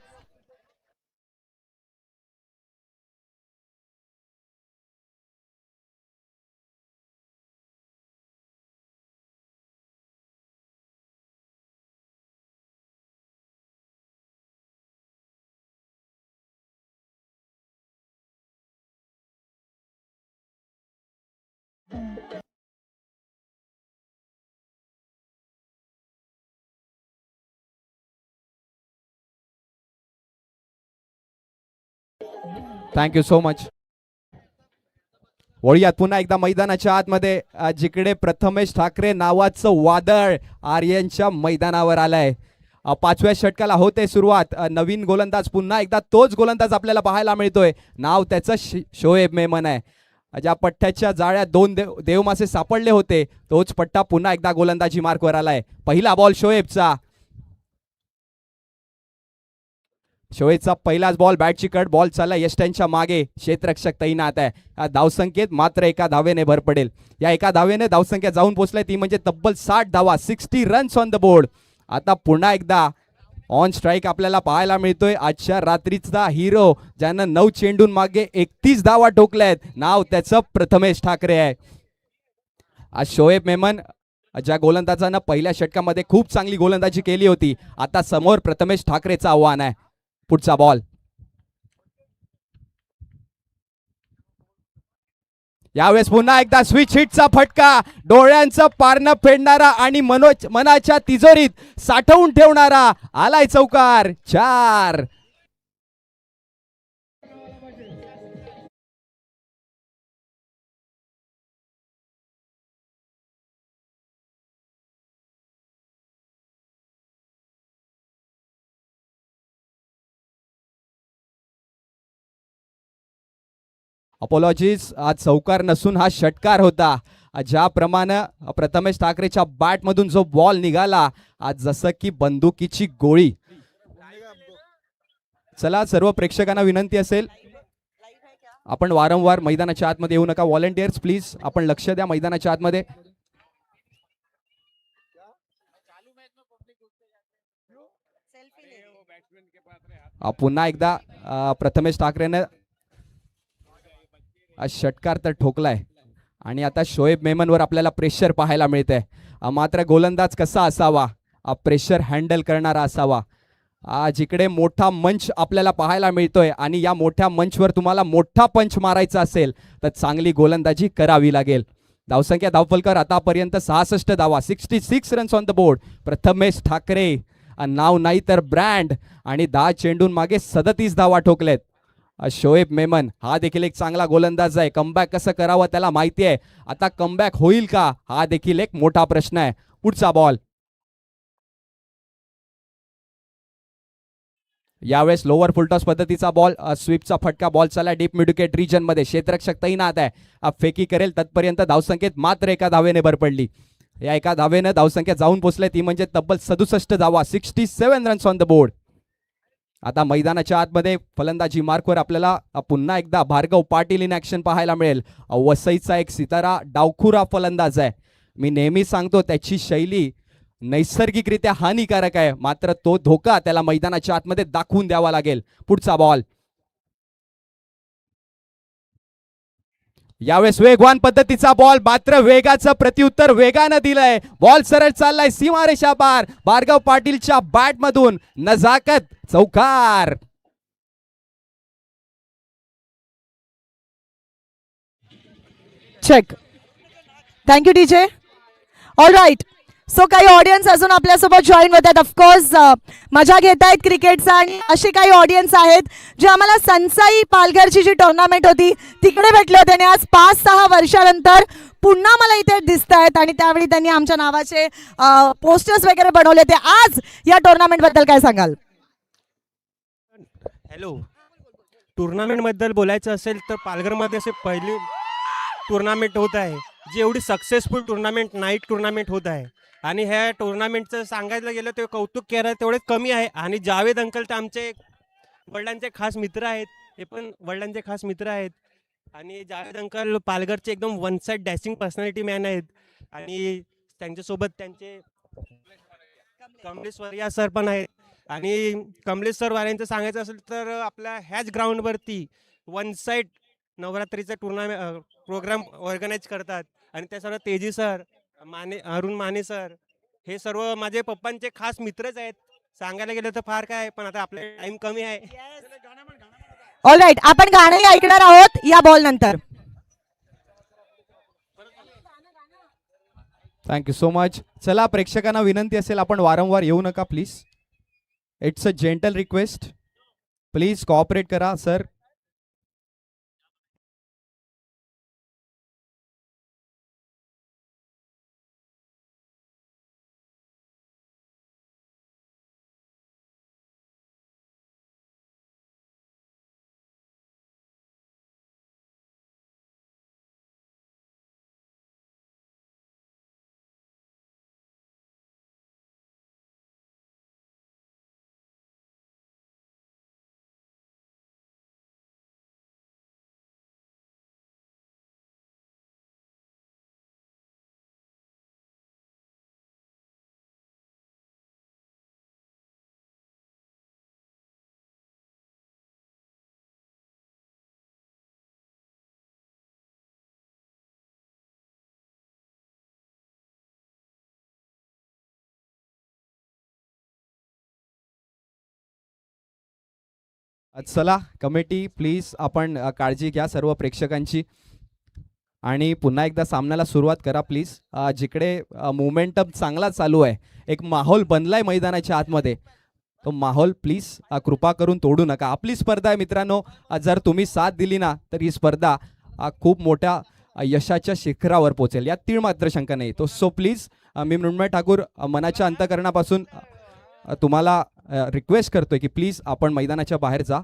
Thank you so much. वळूयात पुन्हा एकदा मैदानाच्या आतमध्ये, जिकडे प्रथमेश ठाकरे नावाचं वादळ आर्यनच्या मैदानावर आलंय. 5व्या षटकाला होते सुरुवात. नवीन गोलंदाज, पुन्हा एकदा तोच गोलंदाज आपल्याला पाहायला मिळतोय. नाव त्याचं शोएब मेमन आहे. ज्या पट्ट्याच्या जाळ्यात 2 देवमासे सापडले होते, तोच पट्टा पुन्हा एकदा गोलंदाजी मार्कवर आलाय. पहिला बॉल शोएबचा, शोएबचा पहिलाच बॉल, बॅटची कट, बॉल चालला यष्ट्यांच्या मागे, क्षेत्ररक्षक तैनात आहे. धावसंख्येत मात्र एका धावेने भर पडेल. या एका धावेने धावसंख्या जाऊन पोहोचलाय ती म्हणजे तब्बल 60 धावा, 60 रन्स ऑन द बोर्ड. आता पुन्हा एकदा ऑन स्ट्राईक आपल्याला पाहायला मिळतोय आजच्या रात्रीचा हिरो, ज्यानं 9 चेंडून मागे 31 धावा ठोकल्यात. नाव त्याचं प्रथमेश ठाकरे आहे. आज शोएब मेमन ज्या गोलंदाजानं पहिल्या षटकामध्ये खूप चांगली गोलंदाजी केली होती, आता समोर प्रथमेश ठाकरेचं आव्हान आहे. पुढचा बॉल. यावेळेस पुन्हा एकदा स्विच हिटचा फटका, डोळ्यांचं पारणं फेडणारा आणि मनाच्या तिजोरीत साठवून ठेवणारा. आलाय चौकार. 4. अपॉलॉजीज, आज चौकार नसून हा षटकार होता. ज्याप्रमाणे प्रथमेश ठाकरेच्या बॅटमधून जो बॉल निघाला, आज जसं की बंदुकीची गोळी. चला, सर्व प्रेक्षकांना विनंती असेल, आपण वारंवार मैदानाच्या आतमध्ये येऊ नका. व्हॉलेंटियर्स प्लीज आपण लक्ष द्या मैदानाच्या आतमध्ये. पुन्हा एकदा प्रथमेश ठाकरेने षटकार तर ठोकलाय आणि आता शोएब मेमनवर आपल्याला प्रेशर पाहायला मिळतंय. मात्र गोलंदाज कसा असावा, प्रेशर हँडल करणारा असावा. जिकडे मोठा मंच आपल्याला पाहायला मिळतोय आणि या मोठ्या मंचवर तुम्हाला मोठा पंच मारायचा असेल तर चांगली गोलंदाजी करावी लागेल. धावसंख्या धावफलकर आतापर्यंत 66 धावा, 66 runs on the board. Prathamesh Thackeray नाव नाही तर ब्रँड, आणि 10 चेंडून मागे 37 धावा ठोकलेत. शोएब मेमन हा देखील एक चांगला गोलंदाज आहे. कमबॅक कसं करावं त्याला माहिती आहे. आता कमबॅक होईल का, हा देखील एक मोठा प्रश्न आहे. पुढचा बॉल. यावेळेस लोअर फुलटॉस पद्धतीचा बॉल, स्वीपचा फटका. बॉल चालला डीप मिड विकेट रिजन मध्ये. क्षेत्ररक्षक तैनात आहे. फेकी करेल तत्पर्यंत धावसंख्येत मात्र एका धावेने भर पडली. या एका धावेनं धावसंख्या जाऊन पोहोचले, ती म्हणजे तब्बल 67 धावा, 67 रन्स ऑन द बोर्ड. आता मैदानाच्या आतमध्ये फलंदाजी मार्कवर आपल्याला पुन्हा एकदा भार्गव पाटील इन ऍक्शन पाहायला मिळेल. वसईचा एक सितारा डावखुरा फलंदाज आहे. मी नेहमी सांगतो त्याची शैली नैसर्गिकरित्या हानिकारक आहे, मात्र तो धोका त्याला मैदानाच्या आतमध्ये दाखवून द्यावा लागेल. पुढचा बॉल. यावेळेस वेगवान पद्धतीचा बॉल, मात्र वेगाचं प्रत्युत्तर वेगानं दिलंय. बॉल सरळ चाललाय सीमारेषा पार. भार्गव पाटीलच्या बॅट मधून नजाकत, चौकार. Check. Thank you DJ. All right. So काही ऑडियन्स अजून आपल्यासोबत जॉईन होत आहेत. ऑफकोर्स मजा घेत आहेत क्रिकेटचा, आणि असे काही ऑडियन्स आहेत जे आम्हाला सनसाई पालघरची जी टुर्नामेंट होती तिकडे भेटले होते, आणि आज 5-6 वर्षानंतर पुन्हा मला इथे दिसत आहेत, आणि त्यावेळी त्यांनी आमच्या नावाचे पोस्टर्स वगैरे बनवले होते. आज या टुर्नामेंट बद्दल काय सांगाल? हॅलो, टुर्नामेंटबद्दल बोलायचं असेल तर पालघरमध्ये असे पहिली टुर्नामेंट होत आहे, जी एवढी सक्सेसफुल टुर्नामेंट, नाईट टुर्नामेंट होत आहे. आणि ह्या टुर्नामेंटचं सांगायला गेलं तर कौतुक करायला तेवढे कमी आहे. आणि जावेद अंकल तर आमचे वडिलांचे खास मित्र आहेत, हे पण वडिलांचे खास मित्र आहेत. आणि जावेद अंकल पालघरचे एकदम one side dashing personality man आहेत. आणि त्यांच्यासोबत त्यांचे कमलेश वरिया सर पण आहेत. आणि कमलेश सर वाल्यांचं सांगायचं असेल तर आपल्या ह्याच ग्राउंडवरती वन साईड नवरात्रीचा प्रोग्राम ऑर्गनाईज करतात. आणि त्या सर्व तेजी सर, अरुण माने सर, हे सर्व माझे पप्पांचे खास मित्रच आहेत. सांगायला गेलं तर फार काय, पण आता आपला टाइम कमी आहे. ऑल राईट, आपण गाणंही ऐकणार आहोत या बॉल नंतर. Thank you so much. चला, प्रेक्षकांना विनंती असेल आपण वारंवार येऊ नका please. It's a gentle request. Please cooperate करा सर. चला कमिटी प्लीज आपण काळजी घ्या सर्व प्रेक्षकांची आणि पुन्हा एकदा सामन्याला सुरुवात करा प्लीज. जिकडे मोमेंटम चांगला चालू आहे, एक माहोल बनलाय मैदानाच्या आतमध्ये, तो माहोल प्लीज कृपा करून तोडू नका. आपली स्पर्धा आहे मित्रांनो, जर तुम्ही साथ दिली ना तर ही स्पर्धा खूप मोठ्या यशाच्या शिखरावर पोहोचेल, यात तीळ मात्र शंका नाही. तो सो प्लीज मी मृण्मय ठाकूर मनाच्या अंतकरणापासून तुम्हाला रिक्वेस्ट करतोय की प्लीज आपण मैदानाच्या बाहेर जा.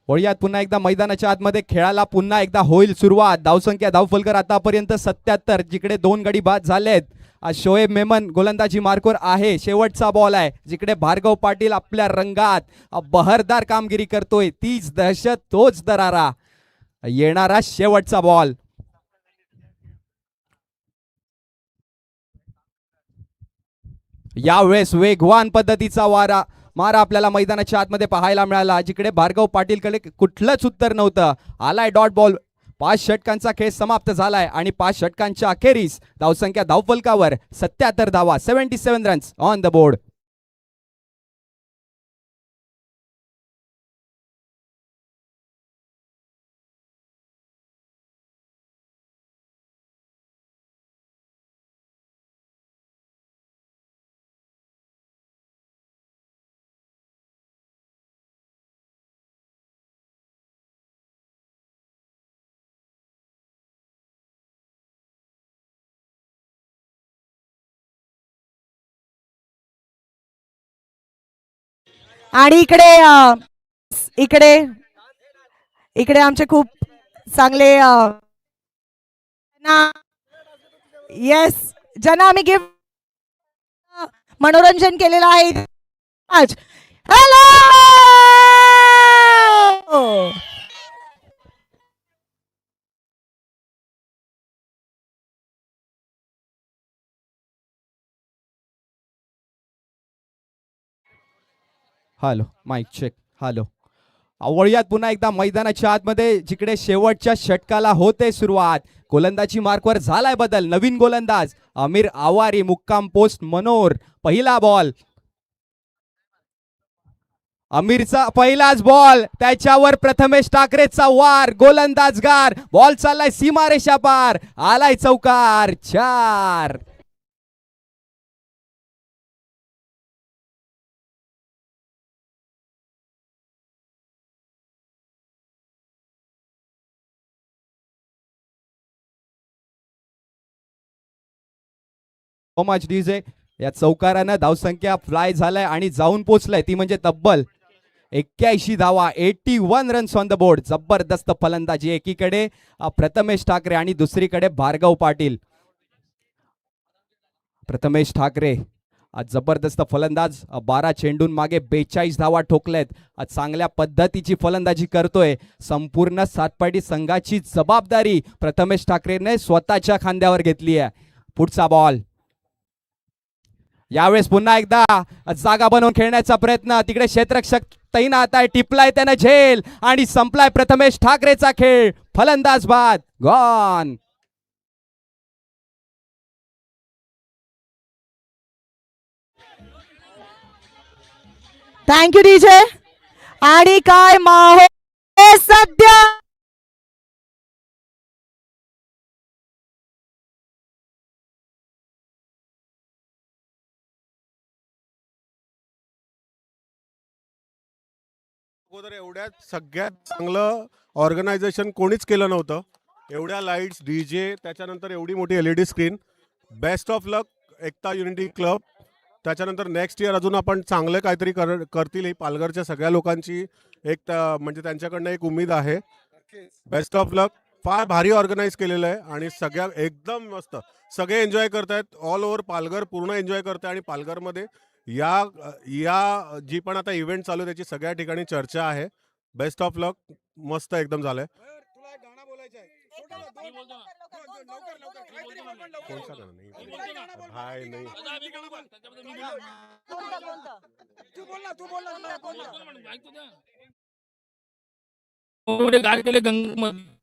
वळूयात पुन्हा एकदा मैदानाच्या आतमध्ये, खेळाला पुन्हा एकदा होईल सुरुवात. धावसंख्या धावफलकर आतापर्यंत 77, जिकडे 2 गडी बाद झालेत. शोएब मेमन गोलंदाजी मार्कवर आहे. शेवटचा बॉल आहे जिकडे भार्गव पाटील आपल्या रंगात बहरदार कामगिरी करतोय. तीच दहशत, तोच दरारा. येणारा शेवटचा बॉल. यावेळेस वेगवान पद्धतीचा मारा आपल्याला मैदानाच्या आतमध्ये पाहायला मिळाला, जिकडे भार्गव पाटीलकडे कुठलंच उत्तर नव्हतं. आलाय डॉट बॉल. 5 षटकांचा खेळ समाप्त झालाय आणि 5 षटकांच्या अखेरीस धावसंख्या धावफलकावर 77 धावा, 77 रन्स ऑन द बोर्ड. आणि इकडे इकडे आमचे खूप चांगले येस ज्यांना आम्ही गिफ्ट मनोरंजन केलेलं आहे. Hello hello mic check. Hello. वळूयात पुन्हा एकदा मैदानाच्या आतमध्ये, जिकडे शेवटच्या षटकाला होते सुरुवात. गोलंदाजी मार्कवर झालाय बदल. नवीन गोलंदाज अमीर आवारी, मुक्काम पोस्ट मनोर. पहिला बॉल, अमीरचा पहिलाच बॉल, त्याच्यावर प्रथमेश ठाकरेचा वार. गोलंदाजगार, बॉल चाललाय सीमारेषा पार. आलाय चौकार. 4. Much DJ. या चौकारानं धावसंख्या फ्लाय झालाय आणि जाऊन पोचलाय, ती म्हणजे तब्बल 81 धावा, 81 रन्स ऑन द बोर्ड. जबरदस्त फलंदाजी, एकीकडे प्रथमेश ठाकरे आणि दुसरीकडे भार्गव पाटील. प्रथमेश ठाकरे जबरदस्त फलंदाज, 12 चेंडून मागे 42 धावा ठोकलेत. चांगल्या पद्धतीची फलंदाजी करतोय. संपूर्ण सातपाटी संघाची जबाबदारी प्रथमेश ठाकरेने स्वतःच्या खांद्यावर घेतली आहे. पुढचा बॉल. यावेळेस पुन्हा एकदा जागा बनवून खेळण्याचा प्रयत्न. तिकडे क्षेत्ररक्षक तैनात आहे. टिपलाय त्यानं झेल आणि संपलाय प्रथमेश ठाकरेचा खेळ. फलंदाज बाद, गॉन. Thank you DJ. आणि काय माहोल सध्या अगोदर एवढ्यात सगळ्यात चांगलं ऑर्गनायझेशन कोणीच केलं नव्हतं. एवढ्या लाईट्स, डीजे, त्याच्यानंतर एवढी मोठी LED screen. Best of luck Ekta unity club. त्याच्यानंतर नेक्स्ट इयर अजून आपण चांगलं काहीतरी करतील. ही पालघरच्या सगळ्या लोकांची एक म्हणजे त्यांच्याकडनं एक उमेद आहे. बेस्ट ऑफ लक. फार भारी ऑर्गनाईज केलेलं आहे आणि सगळ्या एकदम मस्त. सगळे एन्जॉय करतायत. ऑल ओव्हर पालघर पूर्ण एन्जॉय करताय आणि पालघरमध्ये या जी पण आता इव्हेंट चालू आहे त्याची सगळ्या ठिकाणी चर्चा आहे. बेस्ट ऑफ लक. मस्त एकदम झालंय. कौन सा गाना नहीं भाई नहीं गाड केले गंगेमध्ये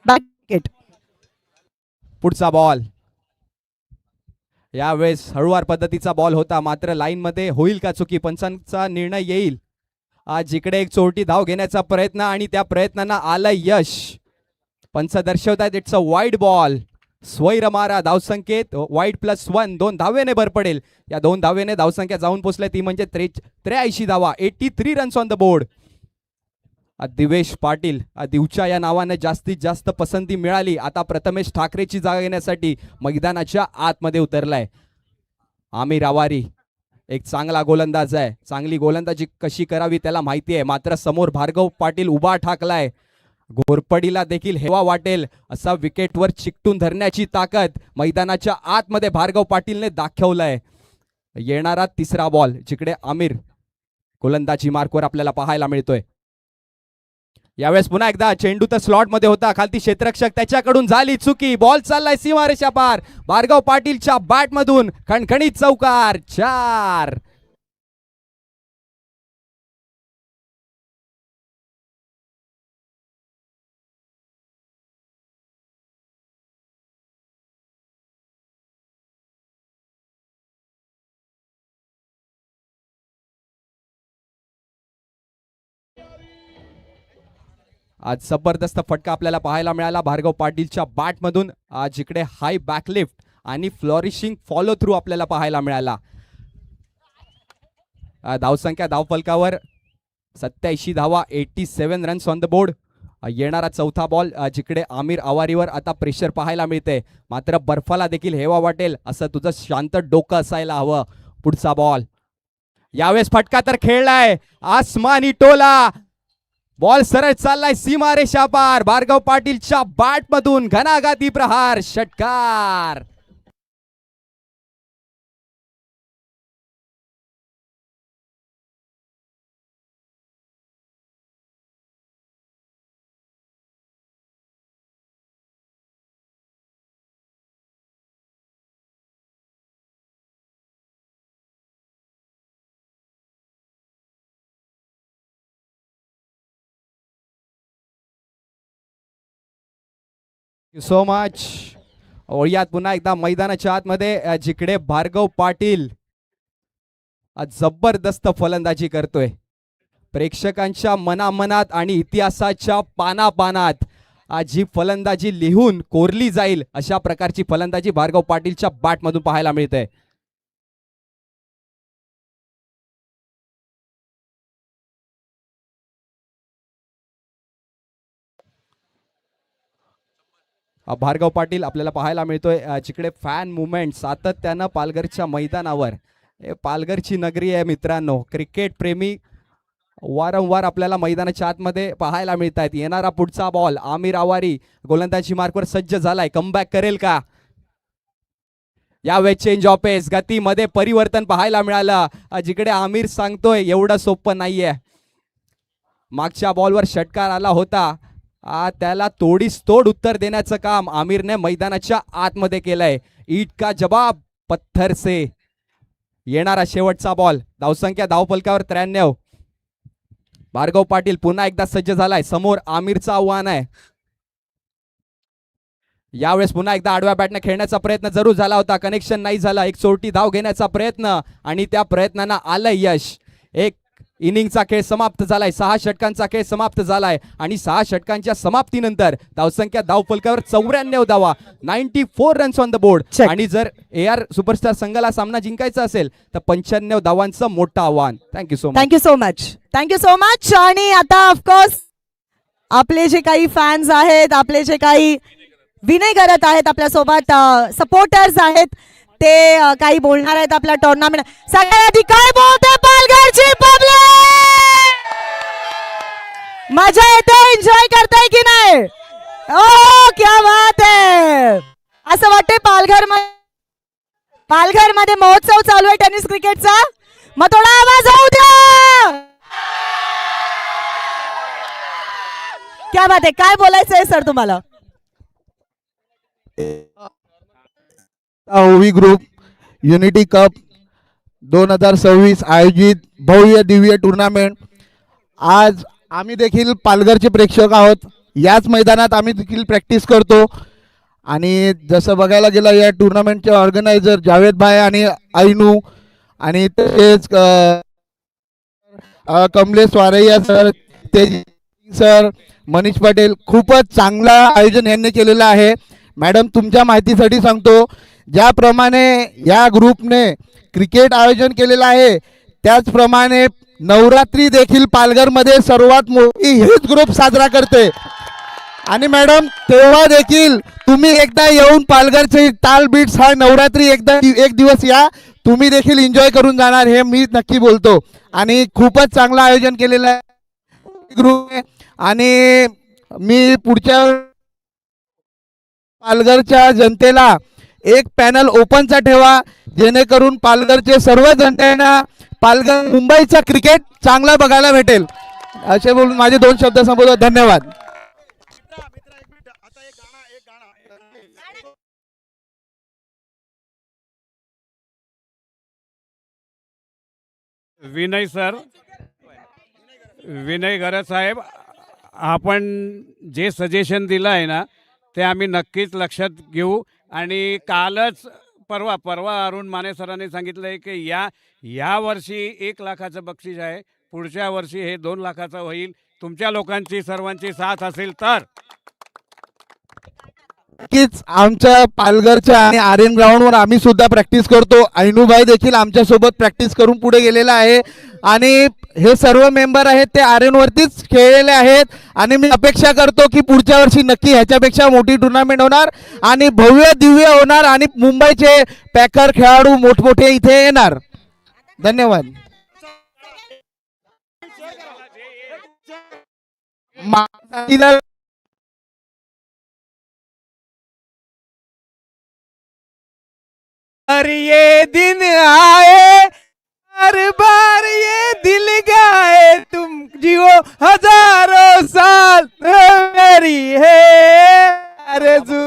बॅकेट पुढचा बॉल यावेळेस हळुवार पद्धतीचा बॉल होता, मात्र लाईन मध्ये होईल का चुकी, पंचांचा निर्णय येईल. आज इकडे एक चोरटी धाव घेण्याचा प्रयत्न आणि त्या प्रयत्नांना आलं यश. पंच दर्शवतात इट्स अ वाईड बॉल. स्वैर मारा धावसंकेत वाईड +1 2 धावेने भर पडेल. या 2 धावेने धावसंख्या जाऊन पोहोचल्या ती म्हणजे 83 धावा. 83 runs on the board. Divesh Patil दिवच्या या नावाने जास्तीत जास्त पसंती मिळाली. आता प्रथमेश ठाकरेची जागा घेण्यासाठी मैदानाच्या आतमध्ये उतरलाय. आमिर आवारी एक चांगला गोलंदाज आहे, चांगली गोलंदाजी कशी करावी त्याला माहिती आहे, मात्र समोर भार्गव पाटील उभा ठाकलाय. घोरपडीला देखील हेवा वाटेल असा विकेटवर चिकटून धरण्याची ताकद मैदानाच्या आतमध्ये भार्गव पाटीलने दाखवलाय. येणारा तिसरा बॉल जिकडे आमिर गोलंदाजी मार्कवर आपल्याला पाहायला मिळतोय. यावेळेस पुन्हा एकदा चेंडू तर स्लॉट मध्ये होता, खालती क्षेत्ररक्षक त्याच्याकडून झाली चुकी. बॉल चाललाय सीमारेषा पार. भार्गव पाटीलच्या बॅट मधून खणखणीत चौकार. 4. आज जबरदस्त फटका आपल्याला पाहायला मिळाला भार्गव पाटीलच्या बॅट मधून. आज इकडे हाय बॅकलिफ्ट आणि फ्लॉरिशिंग फॉलो थ्रू आपल्याला पाहायला मिळाला. धावसंख्या धावफलकावर 87 धावा. 87 रन्स ऑन द बोर्ड. येणारा चौथा बॉल जिकडे आमिर आवारीवर आता प्रेशर पाहायला मिळते, मात्र बर्फाला देखील हेवा वाटेल असं तुझं शांत डोकं असायला हवं. पुढचा बॉल यावेळेस फटका तर खेळलाय आसमानी टोला. बॉल सरळ चाललाय सीमारेषा पार. भार्गव पाटीलच्या बॅट मधून घणाघाती प्रहार. षटकार. So much. ओळ्यात पुन्हा एकदा मैदानाच्या आतमध्ये जिकडे भार्गव पाटील जबरदस्त फलंदाजी करतोय. प्रेक्षकांच्या मनामनात आणि इतिहासाच्या पानापानात आज ही फलंदाजी लिहून कोरली जाईल अशा प्रकारची फलंदाजी भार्गव पाटीलच्या बॅट मधून पाहायला मिळते. भार्गव पाटील आपल्याला पाहायला मिळतोय जिकडे फॅन मुवमेंट सातत्यानं पालघरच्या मैदानावर. पालघरची नगरी आहे मित्रांनो. क्रिकेट प्रेमी वारंवार आपल्याला मैदानाच्या आतमध्ये पाहायला मिळत आहेत. येणारा पुढचा बॉल आमिर आवारी गोलंदाजी मार्कवर सज्ज झालाय. कमबॅक करेल का? यावेळेस चेंज ऑफ पेस, गतीमध्ये परिवर्तन पाहायला मिळालं. जिकडे आमिर सांगतोय एवढं सोपं नाहीये. मागच्या बॉलवर षटकार आला होता, त्याला तोडीस तोड उत्तर देण्याचं काम आमिरने मैदानाच्या आतमध्ये केलंय. ईट का जवाब पत्थर से. येणारा शेवटचा बॉल. धावसंख्या धावफलकावर 93. भार्गव पाटील पुन्हा एकदा सज्ज झालाय. समोर आमिरचं आव्हान आहे. यावेळेस पुन्हा एकदा आडव्या बॅटने खेळण्याचा प्रयत्न जरूर झाला होता, कनेक्शन नाही झाला. एक चोरटी धाव घेण्याचा प्रयत्न आणि त्या प्रयत्नांना आलं यश. एक इनिंगचा खेळ समाप्त झालाय. 6 षटकांचा खेळ समाप्त झालाय आणि 6 षटकांच्या समाप्तीनंतर धावसंख्या धावफलकावर 94 धावा. 94 रन्स ऑन द बोर्ड. आणि जर AR सुपरस्टार संघाला सामना जिंकायचा असेल तर 95 धावांचं मोठं आव्हान. Thank you so much. Thank you so much. Thank you so much. आणि आता ऑफकोर्स आपले जे काही फॅन्स आहेत, आपले जे काही विनय करत आहेत, आपल्यासोबत सपोर्टर्स आहेत, ते काही बोलणार आहेत आपल्या टुर्नामेंट. सगळ्यात आधी काय बोलते पालघरची पब्लिक? मजा येते, एन्जॉय करताय की नाही? ओ क्या बात है. असं वाटतंय पालघर मध्ये महोत्सव चालू आहे टेनिस क्रिकेटचा. मग थोडा आवाज होऊ द्या. क्या बात आहे. काय बोलायचंय सर तुम्हाला? ओवी ग्रुप युनिटी कप 2026 आयोजित भव्य दिव्य टुर्नामेंट. आज आम्ही देखील पालघरचे प्रेक्षक आहोत. याच मैदानात आम्ही देखील प्रॅक्टिस करतो आणि जसं बघायला गेलं या टुर्नामेंटचे ऑर्गनायझर जावेद भाई आणि आयनू आणि तसेच कमलेश वारैया सर, तेज सर, मनीष पटेल, खूपच चांगला आयोजन यांनी केलेलं आहे. मॅडम तुमच्या माहितीसाठी सांगतो, ज्याप्रमाणे या ग्रुपने क्रिकेट आयोजन केलेलं आहे त्याचप्रमाणे नवरात्री देखील पालघरमध्ये सर्वात मोठी हेच ग्रुप साजरा करते. आणि मॅडम तेव्हा देखील तुम्ही एकदा येऊन पालघरचे ताल बीट्स हा नवरात्री एकदा एक दिवस या, तुम्ही देखील एन्जॉय करून जाणार हे मी नक्की बोलतो. आणि खूपच चांगलं आयोजन केलेलं आहे ग्रुप. आणि मी पुढच्या पालघरच्या जनतेला एक पॅनल ओपनचा ठेवा जेणेकरून पालघरचे सर्व जनतेना पालघर मुंबईचा क्रिकेट चांगला बघायला भेटेल. असे बोलून माझे 2 शब्द संबोधतो. धन्यवाद. विनय सर, विनय गरज साहेब, आपण जे सजेशन दिलं आहे ना ते आम्ही नक्कीच लक्षात घेऊ. आणि कालच परवा अरुण माने सरांनी सांगितलं आहे की या वर्षी 1 लाखाचं बक्षीस आहे, पुढच्या वर्षी हे 2 लाखाचं होईल. तुमच्या लोकांची सर्वांची साथ असेल तर नक्कीच आमच्या पालघरच्या आणि आर्यन ग्राउंडवर आम्ही सुद्धा प्रॅक्टिस करतो. ऐनूभाई देखील आमच्यासोबत प्रॅक्टिस करून पुढे गेलेला आहे आणि हे सर्व मेंबर आहेत ते आर्यनवरतीच खेळलेले आहेत. आणि मी अपेक्षा करतो की पुढच्या वर्षी नक्की ह्याच्यापेक्षा मोठी टुर्नामेंट होणार आणि भव्य दिव्य होणार आणि मुंबईचे पॅकर खेळाडू मोठमोठे इथे येणार. धन्यवाद. और ये दिन आए हर बार ये दिल गाए तुम जियो हजारों साल मेरी है आरज़ू.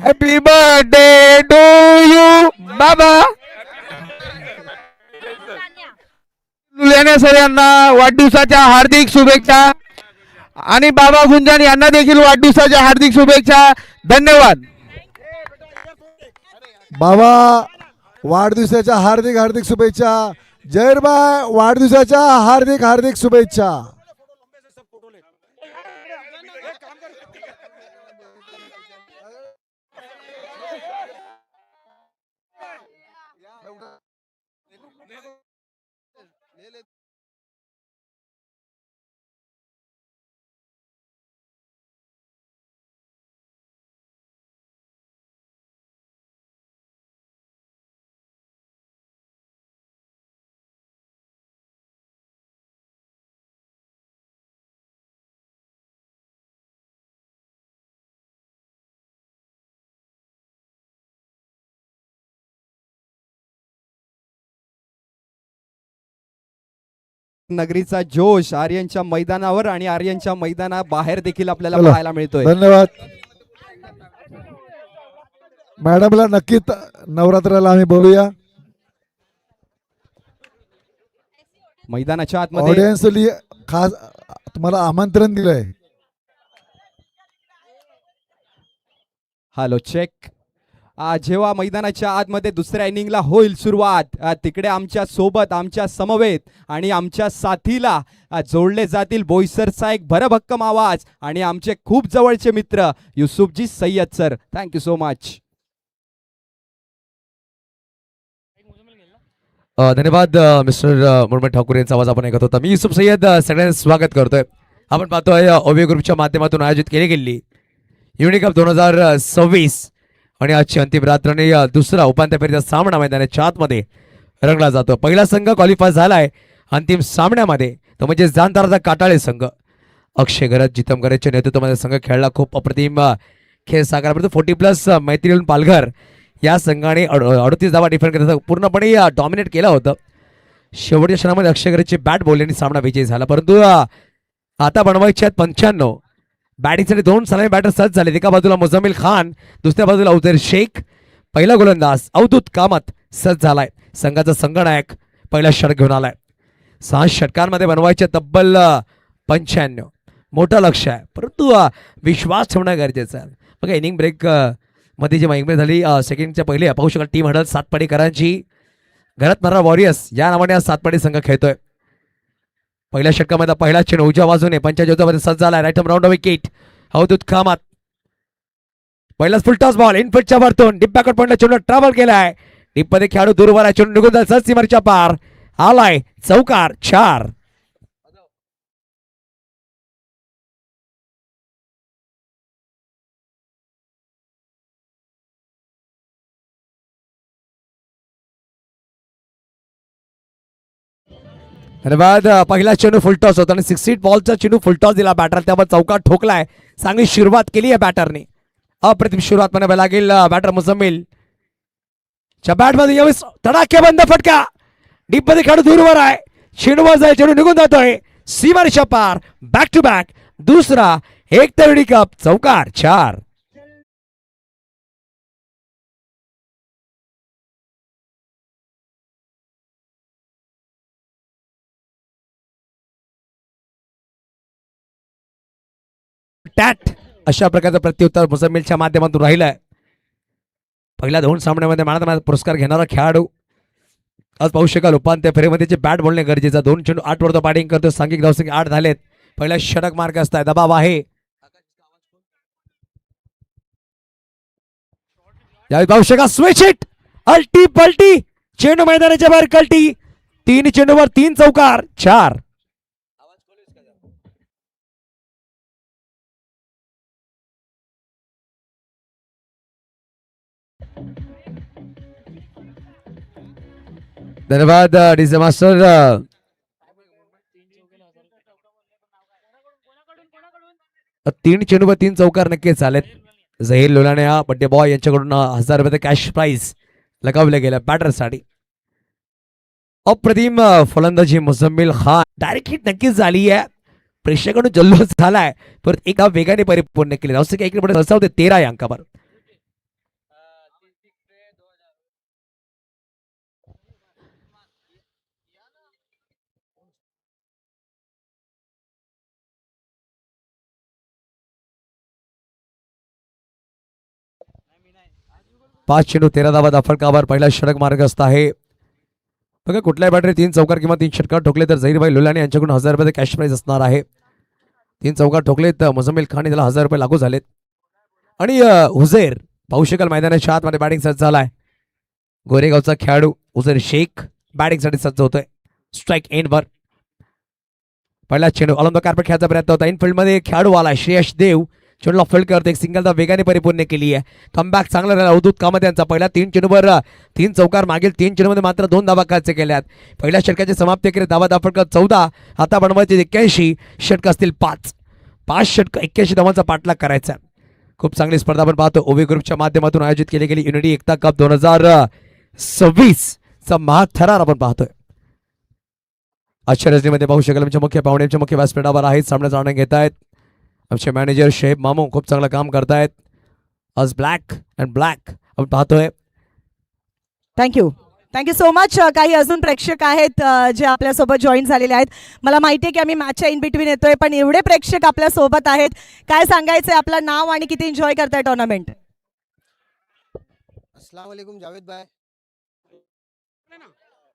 हैप्पी बर्थडे टू यू बाबा. लुल्याने सर यांना वाढदिवसाच्या हार्दिक शुभेच्छा आणि बाबा गुंजन यांना देखील वाढदिवसाच्या हार्दिक शुभेच्छा. धन्यवाद. बाबा वाढदिवसाच्या हार्दिक हार्दिक शुभेच्छा. जयरबाई वाढदिवसाच्या हार्दिक हार्दिक शुभेच्छा. नगरीचा जोश आर्यनच्या मैदानावर आणि आर्यनच्या मैदानाबाहेर देखील आपल्याला चला. पाहायला मिळतोय. धन्यवाद. मॅडमला नक्कीच नवरात्राला आम्ही बोलूया. मैदानाच्या आतमध्ये ऑडियन्सली खास तुम्हाला आमंत्रण दिलंय. Hello check. जेव्हा मैदानाच्या आतमध्ये दुसऱ्या इनिंगला होईल सुरुवात, तिकडे आमच्या सोबत आमच्या समवेत आणि आमच्या साथीला जोडले जातील बोईसरचा एक भरभक्कम आवाज आणि आमचे खूप जवळचे मित्र Yusufji Sayyed sir. Thank you so much. धन्यवाद मिस्टर मुरमन ठाकूर यांचा आवाज आपण ऐकत होता. मी युसुफ सय्यद सगळ्यांचं स्वागत करतोय. आपण पाहतोय ओवे ग्रुपच्या माध्यमातून आयोजित केली गेलेली युनिटी कप 2026 आणि आजची अंतिम रात्र दुसरा उपांत्य फेरीचा सामना मैदानाच्या आतमध्ये रंगला जातो. पहिला संघ क्वालिफाय झालाय अंतिम सामन्यामध्ये, तो म्हणजे जाणदाराचा काटाळे संघ. अक्षय घरत जितम घरतच्या नेतृत्वामध्ये संघ खेळला. खूप अप्रतिम खेळ साकारपर्यंत 40+ मैत्रीण पालघर या संघाने 38 धावा डिफेंड करत पूर्णपणे डॉमिनेट केलं होतं. शेवटच्या क्षणामध्ये अक्षय घरतची बॅट बॉलने सामना विजयी झाला. परंतु आता बनवायचे आहेत 95. बॅटिंगसाठी 2 सलामी बॅटर सज्ज झाले. एका बाजूला मुझम्मिल खान, दुसऱ्या बाजूला उझैर शेख. पहिला गोलंदाज अवधूत कामत सज्ज झालाय. संघाचा संघनायक पहिला षटक घेऊन आलाय. 6 षटकांमध्ये बनवायचे तब्बल 95. मोठं लक्ष आहे, परंतु विश्वास ठेवणं गरजेचं आहे. बघा इनिंग ब्रेक मध्ये जी इनिंग ब्रेक झाली सेकंडच्या पहिले पाहू शकाल टीम हडल सातपाडीकरांची. घरात मारणारा वॉरियर्स या नावाने आज सातपाडी संघ खेळतोय. पहिल्या षटकामध्ये पहिला चेंडू उजव्या बाजूने 45 मध्ये सज्ज झालाय. Right round wicket Avdhoot Kamat. पहिलाच फुल टॉस बॉल इनफिल्डच्या वरतून डीप बॅकवर्ड पॉइंटला चेंडू ट्रॅव्हल केलाय. डीप मध्ये खेळाडू दूरवर आहे. चेंडू निघून जाईल सीमारेषेच्या पार आलाय. चौकार 4. धन्यवाद. पहिला चेंडू फुलटॉस होता आणि 6 बॉलचा चेंडू फुलटॉस दिला बॅटर, त्यावर चौकार ठोकलाय. चांगली सुरुवात केली आहे बॅटरने. अप्रतिम सुरुवात म्हणावी लागेल बॅटर मुझम्मिल च्या बॅटमध्ये. यावेळेस तडाखेबंद फटका. डीप मध्ये खेळाडू दूरवर आहे. चेंडूवर जाईल. चेंडू निघून जातोय सीमारेषा पार. बॅक टू बॅक दुसरा एक तरुणी कप. चौकार 4. टॅट अशा प्रकारचं प्रत्युत्तर मुझम्मिलच्या माध्यमातून राहिलंय. पहिल्या 2 सामन्यामध्ये मॅन ऑफ द मॅच पुरस्कार घेणारा खेळाडू आज पाहू शकाल उपांत्य फेरीमध्ये बॅट बोलणे गरजेचं. 2 चेंडू 8 वर बॅटिंग करतो. सांघिक धावसंख्या 8 झालेत. पहिला षटक मार्क असताय. दबाव आहे. यावेळी पाहू शकाल स्विच हिट अल्टी पलटी चेंडू मैदानाच्या बाहेर कल्टी. 3 चेंडूवर 3 चौकार 4. धन्यवाद डीजे मास्टर. 3 चेंडूवर 3 चौकार नक्कीच झालेत. झहीर लोलाने हा बड्डे बॉय यांच्याकडून 1000 रुपये कॅश प्राइज लगावले गेल्या बॅटरसाठी. अप्रतिम फलंदाजी मुझम्मिल खान. डायरेक्ट हिट नक्कीच झाली आहे. प्रेक्षकांकडून जल्लोष झालाय परत एका वेगाने परिपूर्ण केले. धावसंख्या इकडे होते 13 या अंकावर. पाच चेंडू 13 धावा फलकावर पहिला षटक मार्ग असत आहे. बघा कुठल्याही बॅटरी 3 चौकार किंवा 3 षटकार ठोकले तर झहीरभाई लोलाने यांच्याकडून 1000 रुपये कॅश प्राइज असणार आहे. 3 चौकार ठोकले तर मुझम्मिल खान त्याला 1000 रुपये लागू झालेत. आणि उझैर पाहू शकाल मैदानाच्या आतमध्ये बॅटिंग सज्ज झालाय. गोरेगावचा खेळाडू उझैर शेख बॅटिंगसाठी सज्ज होतोय. स्ट्राईक एंडवर पहिला चेंडू ऑलॉन द कार्पेट खेळायचा प्रयत्न होता. इनफिल्ड मध्ये खेळाडू आला श्रेयश देव. चेंडूला फील्ड करतो. एक सिंगलदा वेगाने परिपूर्ण केली आहे. कमबॅक चांगला राहिला अवधूत कामत यांचा. पहिला 3 चेंडूवर 3 चौकार. मागील 3 चेंडूमध्ये मात्र 2 धावा खर्च केल्यात. पहिल्या षटकाची समाप्ती केली. धावा फटका 14. आता बनवायचे 81. षटक असतील 5. 5 षटक 81 धावांचा पाठलाग करायचा. खूप चांगली स्पर्धा आपण पाहतो. ओवी ग्रुपच्या माध्यमातून आयोजित केली गेली युनिटी एकता कप 2026 चा महाथरार आपण पाहतोय. आजच्या रजनीमध्ये पाहू शकाल आमच्या मुख्य पाहुण्यांच्या मुख्य व्यासपीठावर आहेत. सामन्याचा आनंद घेत आहेत आमचे मॅनेजर शेब मामू. खूप चांगलं काम करतायत. आज ब्लॅक अँड ब्लॅक आपण पाहतोय. Thank you so much. काही अजून प्रेक्षक आहेत जे आपल्यासोबत जॉईन झालेले आहेत. मला माहिती आहे की आम्ही मॅचच्या इन बिटवीन येतोय, पण एवढे प्रेक्षक आपल्यासोबत आहेत. काय सांगायचंय आपलं नाव आणि किती एन्जॉय करताय टुर्नामेंट? अस्सलाम वालेकुम जावेद भाई.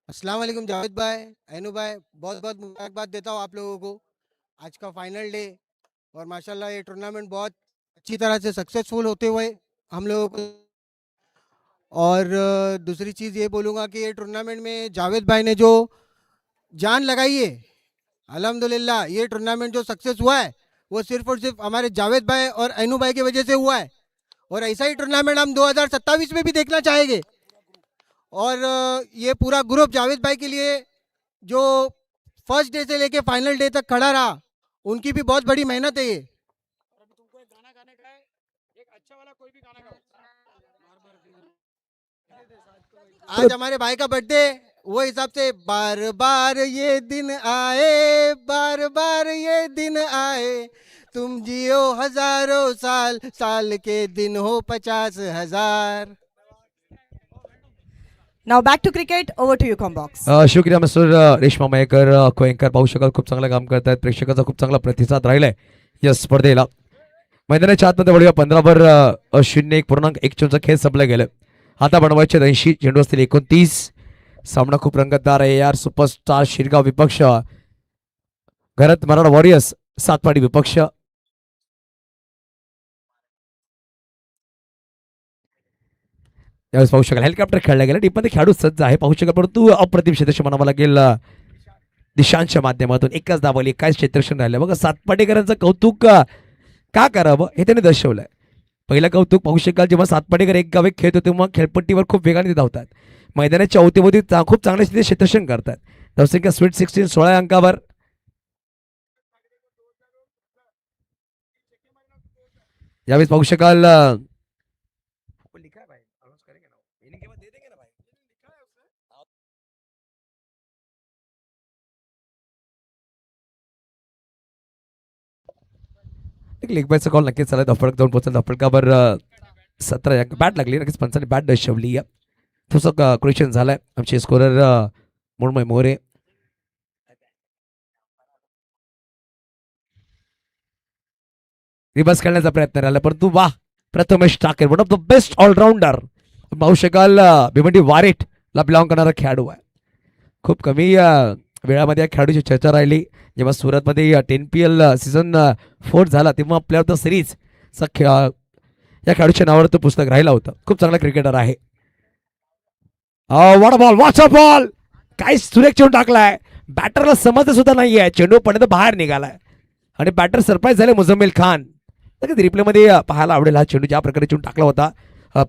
अस्सलाम वालेकुम जावेद भाई, ऐनू भाई, बहुत बहुत मुबारकबाद देता हूँ आप लोगों को आज का फाइनल डे. और माशाल्लाह ये टूर्नामेंट बहुत अच्छी तरह से सक्सेसफुल होते हुए हम लोगों को. और दूसरी चीज़ ये बोलूँगा कि ये टूर्नामेंट में जावेद भाई ने जो जान लगाई है, अल्हम्दुलिल्लाह ये टूर्नामेंट जो सक्सेस हुआ है वो सिर्फ और सिर्फ हमारे जावेद भाई और ऐनू भाई की वजह से हुआ है. और ऐसा ही टूर्नामेंट हम 2027 में भी देखना चाहेंगे. और ये पूरा ग्रुप जावेद भाई के लिए जो फर्स्ट डे से लेके फाइनल डे तक खड़ा रहा, उनकी भी बहुत बड़ी मेहनत है ये। आज हमारे भाई का बर्थडे, वो हिसाब से बार बार ये दिन आए, बार बार ये दिन आए, तुम जियो हजारों साल, साल के दिन हो 50,000। Now back to cricket. Over to you comm box. शुक्रिया मिस्टर रेश्मा मयेकर कोयंकर. पाहू शकाल खूप चांगलं काम करतायत. प्रेक्षकांचा खूप चांगला प्रतिसाद राहिलाय या स्पर्धेला. मैदानाच्या आतमध्ये वळूया. 15/0.1 खेळ संपले गेले. आता बनवायचे 80, चेंडू असतील 29. सामना खूप रंगतदार आहे यार. सुपरस्टार शिरगाव विपक्ष, घरात मराठा वॉरियर्स सातपाडी विपक्ष. यावेळेस पाहू शकाल हेलिकॉप्टर खेळला गेला. टीममध्ये खेळाडू सज्ज आहे पाहू शकाल, परंतु अप्रतिम क्षेत्ररक्षण म्हणावं लागेल दिशांच्या माध्यमातून. एकाच धावाली 21 क्षेत्ररक्षण राहिलं. बघा सातपाटेकरांचं कौतुक का करावं हे त्यांनी दर्शवलंय. पहिलं कौतुक पाहू शकाल, जेव्हा सातपाटेकर एक गाव एक खेळत होते तेव्हा खेळपट्टीवर खूप वेगाने धावतात. मैदानाच्या अवतीभोवती खूप चांगल्या स्थितीत क्षेत्ररक्षण करतात. धावसंख्या स्वीट 16 16 अंकावर. यावेळेस पाहू शकाल लेग बायचा कॉल नक्कीच चालत. धफडक जाऊन पोहोचल. धफडकावर 17 अंक. बॅट लागली नक्कीच. पंचाने बॅट दर्शवली. थोडंसं क्वेश्चन झालाय. आमचे स्कोरर मुळमय मोरे. रिवर्स खेळण्याचा प्रयत्न राहिला, परंतु वाह Prathamesh Thakare one of the best allrounder. पाहू शकाल भिवंडी वारेट ला बिलॉंग करणारा खेळाडू आहे. खूप कमी वेळामध्ये या खेळाडूची चर्चा राहिली. जेव्हा सुरतमध्ये 10PL सीझन 4 झाला तेव्हा प्लेअर ऑफ द सिरीज या खेळाडूच्या नावावर तो पुस्तक राहिला होतं. खूप चांगला क्रिकेटर आहे. What ball, watch a ball. काय सुरेख चेंडू टाकलाय. बॅटरला समजत सुद्धा नाहीये. चेंडू पर्यंत बाहेर निघालाय आणि बॅटर सरप्राईज झाले मुझम्मिल खान. रिप्लेमध्ये पाहायला आवडेल हा चेंडू ज्या प्रकारे चेंडू टाकला होता.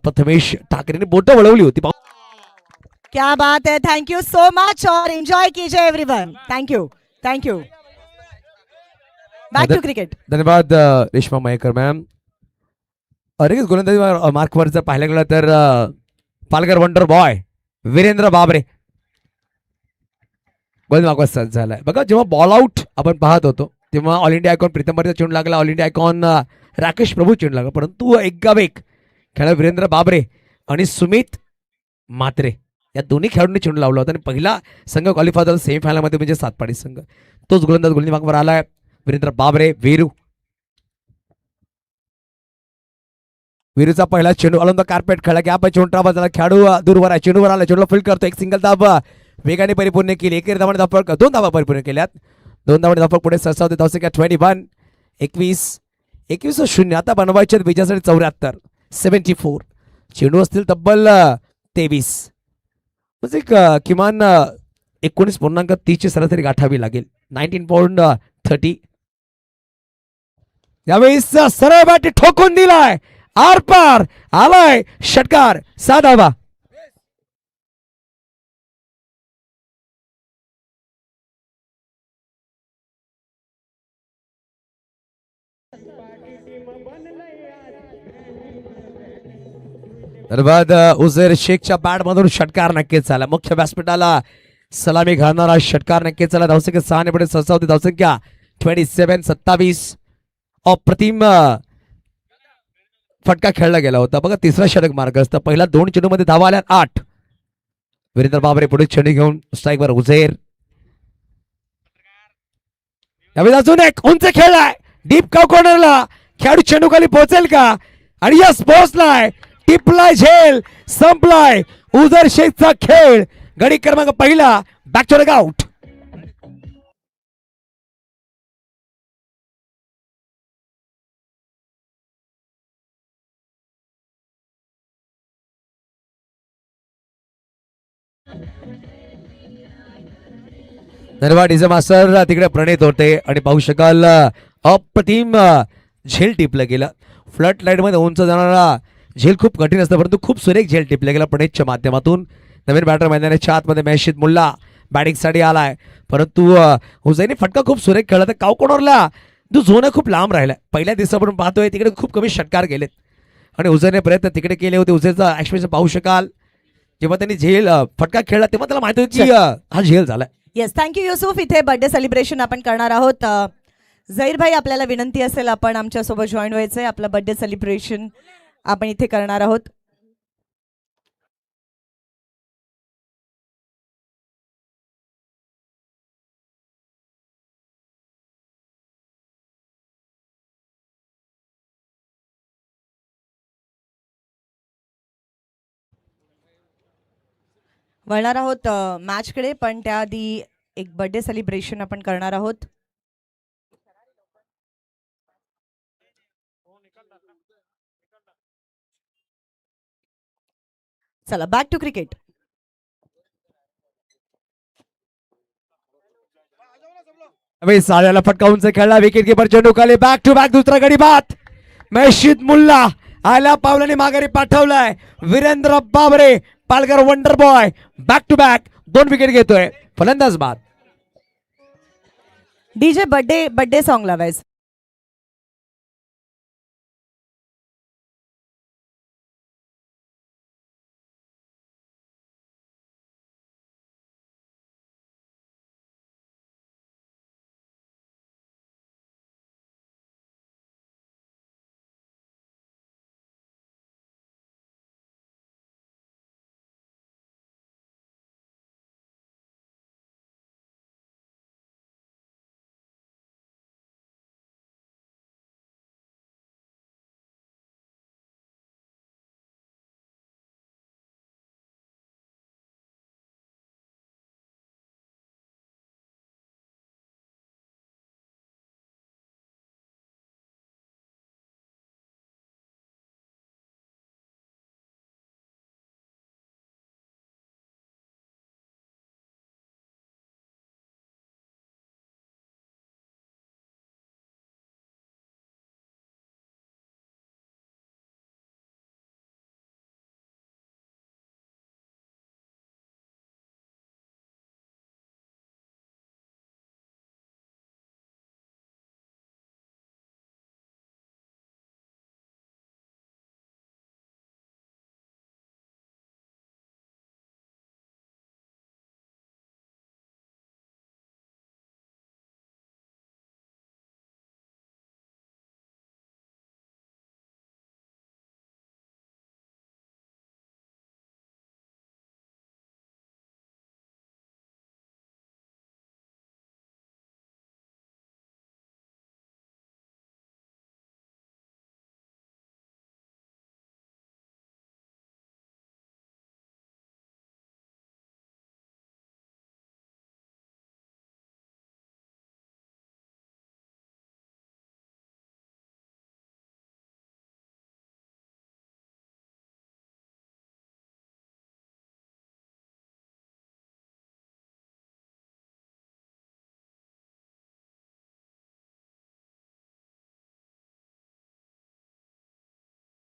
प्रथमेश ठाकरेने बोटं वळवली होती. क्या बात है. थैंक यू सो मच और एंजॉय कीजिए everyone. Thank you, thank you. Back to cricket. धन्यवाद रेश्मा मयेकर मॅम. अरे गोलंदाजी मार्कवर जर पाहायला गेलं तर पालघर वंडर बॉय वीरेंद्र बाबरे गोलंदाज सज्ज झालाय. बघा जेव्हा बॉल आउट आपण पाहत होतो तेव्हा ऑल इंडिया आयकॉन प्रीतमचा चेंडू लागला. ऑल इंडिया आयकॉन राकेश प्रभू चेंडू लागला, परंतु एकावेक खेळा वीरेंद्र बाबरे आणि सुमित म्हात्रे या दोन्ही खेळाडूंनी चेंडू लावला होता आणि पहिला संघ क्वालिफाय झाला सेमीफायनलमध्ये म्हणजे सातपाडी संघ. तोच गोलंदाज गोलंदाजी मार्कवर आलाय वीरेंद्र बाबरे. वीरूचा पहिला चेंडू ऑन द कार्पेट खेळला. गॅप चेंडू ट्राबा झाला. खेळाडू दूरवर आहे. चेंडूवर आला. चेंडूला फील्ड करतो. एक सिंगल धाव वेगाने परिपूर्ण केली. एकेरी धावाने धावफलक 2 धावा परिपूर्ण केल्यात. 2 धावाने धावफलक पुढे सरसावते. धावसंख्या 21 21-0. आता बनवायचे विजयासाठी 74 74. चेंडू असतील तब्बल 23 म्हणजे किमान 19.30 सरासरी गाठावी लागेल. 19.30. यावेळेस सरळ बॅट ठोकून दिलाय. आर पार आलाय षटकार. 6 धावा. धन्यवाद. उझेर शेखच्या बॅट मधून षटकार नक्कीच झाला. मुख्य व्यासपीठाला सलामी घालणारा षटकार नक्कीच झाला. धावसंख्या 6 ने पुढे सरसावते. धावसंख्या 27-27. अप्रतिम फटका खेळला गेला होता. बघा तिसरा षटक मार्ग असतं. पहिला 2 चेंडू मध्ये धावा आल्या 8. वीरेंद्र बाबरे पुढे चेंडू घेऊन स्ट्राईकवर उझेर. यावेळी अजून एक उंच खेळलाय डीप काव कॉर्नरला. खेळाडू चेंडू खाली पोहोचेल का? आणि यस पोहोचलाय. टिपलाय झेल. संपलाय उझर शेखचा खेळ. गडी क्रमांक पहिला. Back to the out. धन्यवाद इज मास्टर. तिकडे प्रणित होते आणि पाहू शकाल अप्रतिम झेल टिपलं गेलं. फ्लड लाईट मध्ये उंच जाणारा झेल खूप कठीण असतं, परंतु खूप सुरेख झेल टिपलं गेला प्रणितच्या माध्यमातून. नवीन बॅटर मैदानाच्या आतमध्ये मॅशिद मुल्ला बॅटिंगसाठी आलाय, परंतु हुसैनने फटका खूप सुरेख खेळला. तर कावकोणरला जो झोन आहे खूप लांब राहिला. पहिल्या दिवसापासून पाहतोय तिकडे खूप कमी षटकार गेलेत आणि हुसैनने प्रयत्न तिकडे केले होते. हुसैनचा एक्सप्रेशन पाहू शकाल, जेव्हा त्यांनी फटका खेळला तेव्हा त्याला माहिती होती की हा झेल झालाय. Yes, thank you Yusuf. इथे बर्थडे सेलिब्रेशन आपण करणार आहोत. झहीर भाई, आपल्याला विनंती असेल आपण आमच्यासोबत जॉईन व्हायचंय. आपलं बर्थडे सेलिब्रेशन आपण इथे करणार आहोत. वळणार आहोत मॅचकडे, पण त्याआधी एक बर्थडे सेलिब्रेशन आपण करणार आहोत. चला, बॅक टू क्रिकेट. साल्याला फटका उंच खेळला. विकेट किपर चेंडू खाली. बॅक टू बॅक दुसरा गडी बाद. मशीद मुल्ला आल्या पावलाने माघारी पाठवलाय. Virendra Babre, Palghar wonder boy, back to back 2 wicket घेतोय. फलंदाज बाद. डीजे बर्थडे सॉन्ग लावायचं.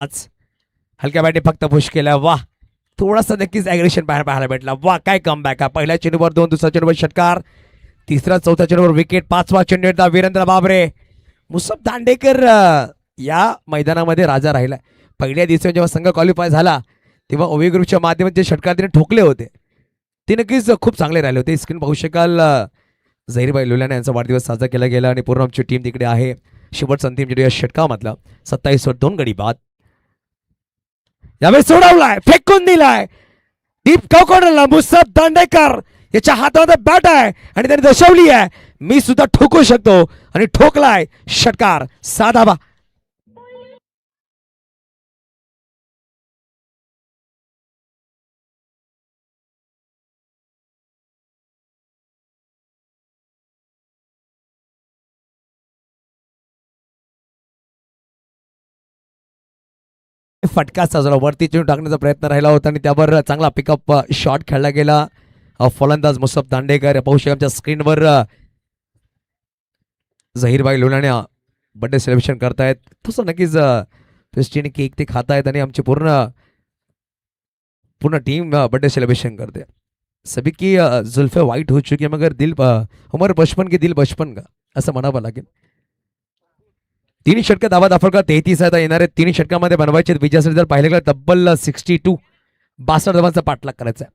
आज हलक्या बॅटे फक्त पुश केला. वाह, थोडासा नक्कीच ॲग्रेशन पाहायला भेटला. वाह, काय कमबॅक. पहिल्या चेंडूवर 2, दुसऱ्या चेंडूवर षटकार, तिसरा चौथ्या चेंडूवर विकेट, 5वा चेंडू एकदा वीरेंद्र बाबरे. मुसब दांडेकर या मैदानामध्ये राजा राहिला. पहिल्या दिवशी जेव्हा संघ क्वालिफाय झाला तेव्हा ओवी ग्रुपच्या माध्यमातून जे षटकार तिने ठोकले होते ते नक्कीच खूप चांगले राहिले होते. स्क्रीन पाहू शकाल, झहीरभाई लोल्याने यांचा वाढदिवस साजरा केला गेला आणि पूर्ण आमची टीम तिकडे आहे. शेवटचा अंतिम चेंडू या षटकामधला 27वर 2 गडी बाद. यावेळी सोडवलाय, फेकून दिलाय दीप कॉर्नरला. मुसब दांडेकर याच्या हातामध्ये बॅट आहे आणि त्याने दर्शवली आहे मी सुद्धा ठोकू शकतो आणि ठोकलाय. षटकार, 6 धावा. फटका साजरा वरती चेंडू टाकण्याचा प्रयत्न राहिला होता आणि त्यावर चांगला पिकअप शॉट खेळला गेला. फलंदाज मुसब दांडेकर पाहू शकता आमच्या स्क्रीनवर. झहीरभाई लोणाने बर्थडे सेलिब्रेशन करतायत. तसं नक्कीच पेस्ट्री केक ते खातायत आणि आमची पूर्ण टीम बर्थडे सेलिब्रेशन करते. सभी की जुल्फे वाइट हो चुकी है मगर उमर बचपन के दिल बचपन का असं म्हणावं लागेल. 3 षटकं धावा दाखल 33 आहे. येणारे 3 षटकामध्ये बनवायचे विजयासाठी जर पाहिलं गेलं तब्बल 62 धावांचा पाठलाग करायचा आहे.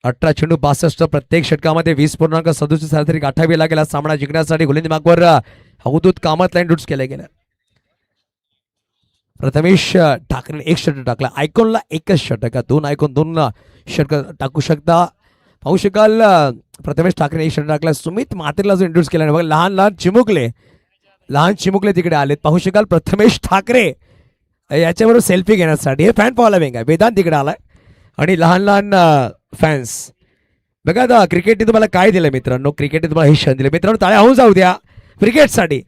18 चेंडू 62 प्रत्येक षटकामध्ये 20.67 सरासरी गाठावी लागेल. हा सामना जिंकण्यासाठी गोलंदाजी मार्गवर अवधूत कामत लाईन डूट्स केल्या गेल्या. प्रथमेश ठाकरे 1 षटक टाकला. आयकॉनला 1च षटक. 2 आयकॉन 2 षटक टाकू शकता. पाहू शकाल प्रथमेश ठाकरे 1 षटक टाकला. सुमित म्हात्रेला जो इंट्रोड्यूस केला बघा. लहान चिमुकले तिकडे आलेत. पाहू शकाल प्रथमेश ठाकरे याच्याबरोबर सेल्फी घेण्यासाठी हे फॅन फॉलोविंग आहे. वेदांत तिकडे आलाय आणि लहान फॅन्स बघा. आता क्रिकेटने तुम्हाला काय दिलं मित्रांनो. क्रिकेटने तुम्हाला हे क्षण दिले मित्रांनो. टाळ्या होऊन जाऊ द्या क्रिकेटसाठी.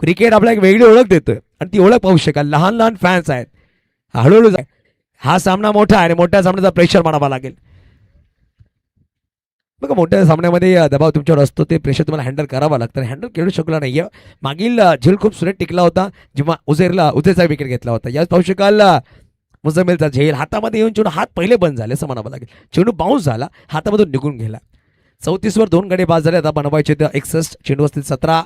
क्रिकेट आपल्याला एक वेगळी ओळख देतोय आणि ती ओळख पाहू शकाल. लहान फॅन्स आहेत. हळूहळू जाय. हा सामना मोठा आहे आणि मोठ्या सामन्याचा प्रेशर मानावा लागेल. बघा मोठ्या सामन्यामध्ये दबाव तुमच्यावर असतो. ते प्रेशर तुम्हाला हँडल करावं लागतं. हँडल करू शकला नाहीये. मागील झेल खूप सुरेख टिकला होता जेव्हा उजेरचा विकेट घेतला होता. याच पाहू शकाल मुझम्मिलचा झेल हातामध्ये येऊन चेंडू हात पहिले बंद झाले असं म्हणावं लागेल. चेंडू बाउन्स झाला हातामधून निघून गेला. 34 वर 2 गडी बाद झाले. आता बनवायचे 61 चेंडू असतील 17.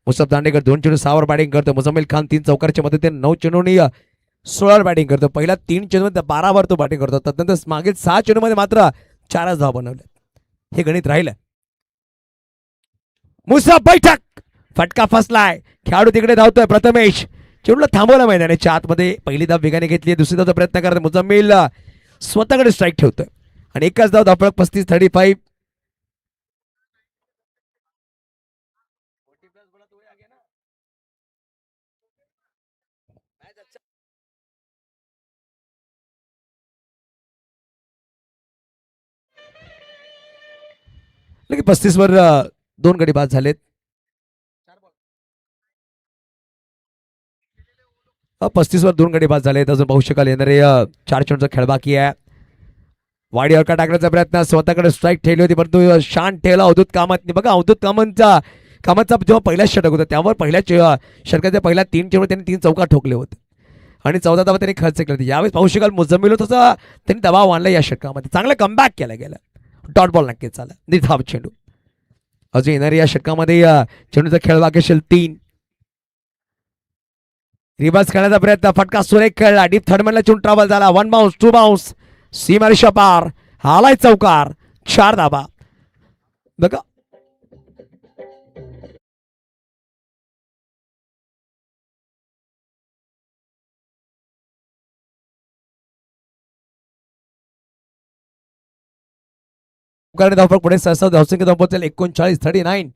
मुसफ दांडेकर 2 चेंडू 6 वर बॅटिंग करतो. मुझम्मिल खान 3 चौकारच्या मदतीने 9 चेंडूंनी 16 वर बॅटिंग करतो. पहिला 3 चेंडूमध्ये 12 वर तो बॅटिंग करतो. त्यानंतर मागील 6 चेंडूमध्ये मात्र 4च धावा बनवल्या. हे गणित राहिलं. मुसफ बैठक फटका फसलाय. खेळाडू तिकडे धावतोय. प्रथमेश चेंडूला थांबवलं मैदानाच्या आतमध्ये. पहिली धाव वेगाने घेतली. दुसरी धावचा प्रयत्न करत मुझम्मिल स्वतःकडे स्ट्राईक ठेवतोय आणि एकच धाव धावपळ 35-35. लगेच 35 वर 2 गडी बाद झालेत. 35 वर 2 गडी बाद झालेत. अजून पाहू शकाल येणारे 4 चेंडूचा खेळ बाकी आहे. वाडी अडका टाकण्याचा प्रयत्न स्वतःकडे स्ट्राईक ठेवली होती परंतु शांत ठेवला अवधूत कामतने. बघा अवधूत कामतचा जेव्हा पहिला षटक होता त्यावर पहिल्या षटकाच्या पहिल्या 3 चेंडू त्यांनी 3 चौकार ठोकले होते आणि 14 धावा त्यांनी खर्च केले होते. यावेळेस पाहू शकाल मुझम्मिल तसा त्यांनी दबाव आणला या षटकामध्ये. चांगला कमबॅक केला गेला. डॉट बॉल नक्कीच झाला. निधाव चेंडू. अजून येणाऱ्या या षटकामध्ये चेंडूचा खेळ बाकी असेल 3. रिवर्स खेळण्याचा प्रयत्न. फटका सुरेख खेळला. डीप थर्डमॅनला चेंडू ट्रॅव्हल झाला. 1 बाउन्स 2 बाउन्स सीमारेषा पार. आलाय चौकार. 4 धावा. बघा धावपळ पुढे सहसा धावसंख्या धाव पोहोचेल 39-39.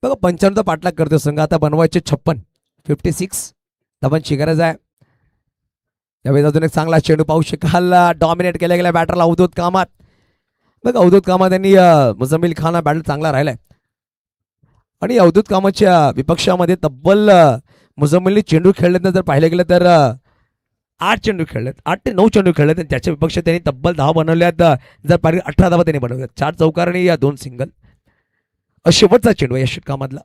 बघा 95 पाठलाग करतो संघ. आता बनवायचे 56 धावांची गरज आहे. यावेळी अजून एक चांगला चेंडू पाहू शकाल. डॉमिनेट केल्या गेल्या बॅटरला अवधूत कामत. बघा अवधूत कामत यांनी मुझम्मिल खान हा बॅटर चांगला राहिलाय आणि अवधूत कामतच्या विपक्षामध्ये तब्बल मुझम्मिलने चेंडू खेळले जर पाहिलं गेलं तर 8 चेंडू खेळलेत. 8 ते 9 चेंडू खेळलेत आणि त्याच्या विपक्ष त्यांनी तब्बल 10 बनवल्यात. जर पाहिलं 18 धावा त्यांनी बनवल्यात. 4 चौकार आणि 2 सिंगल. शेवटचा चेंडू या षटकामधला.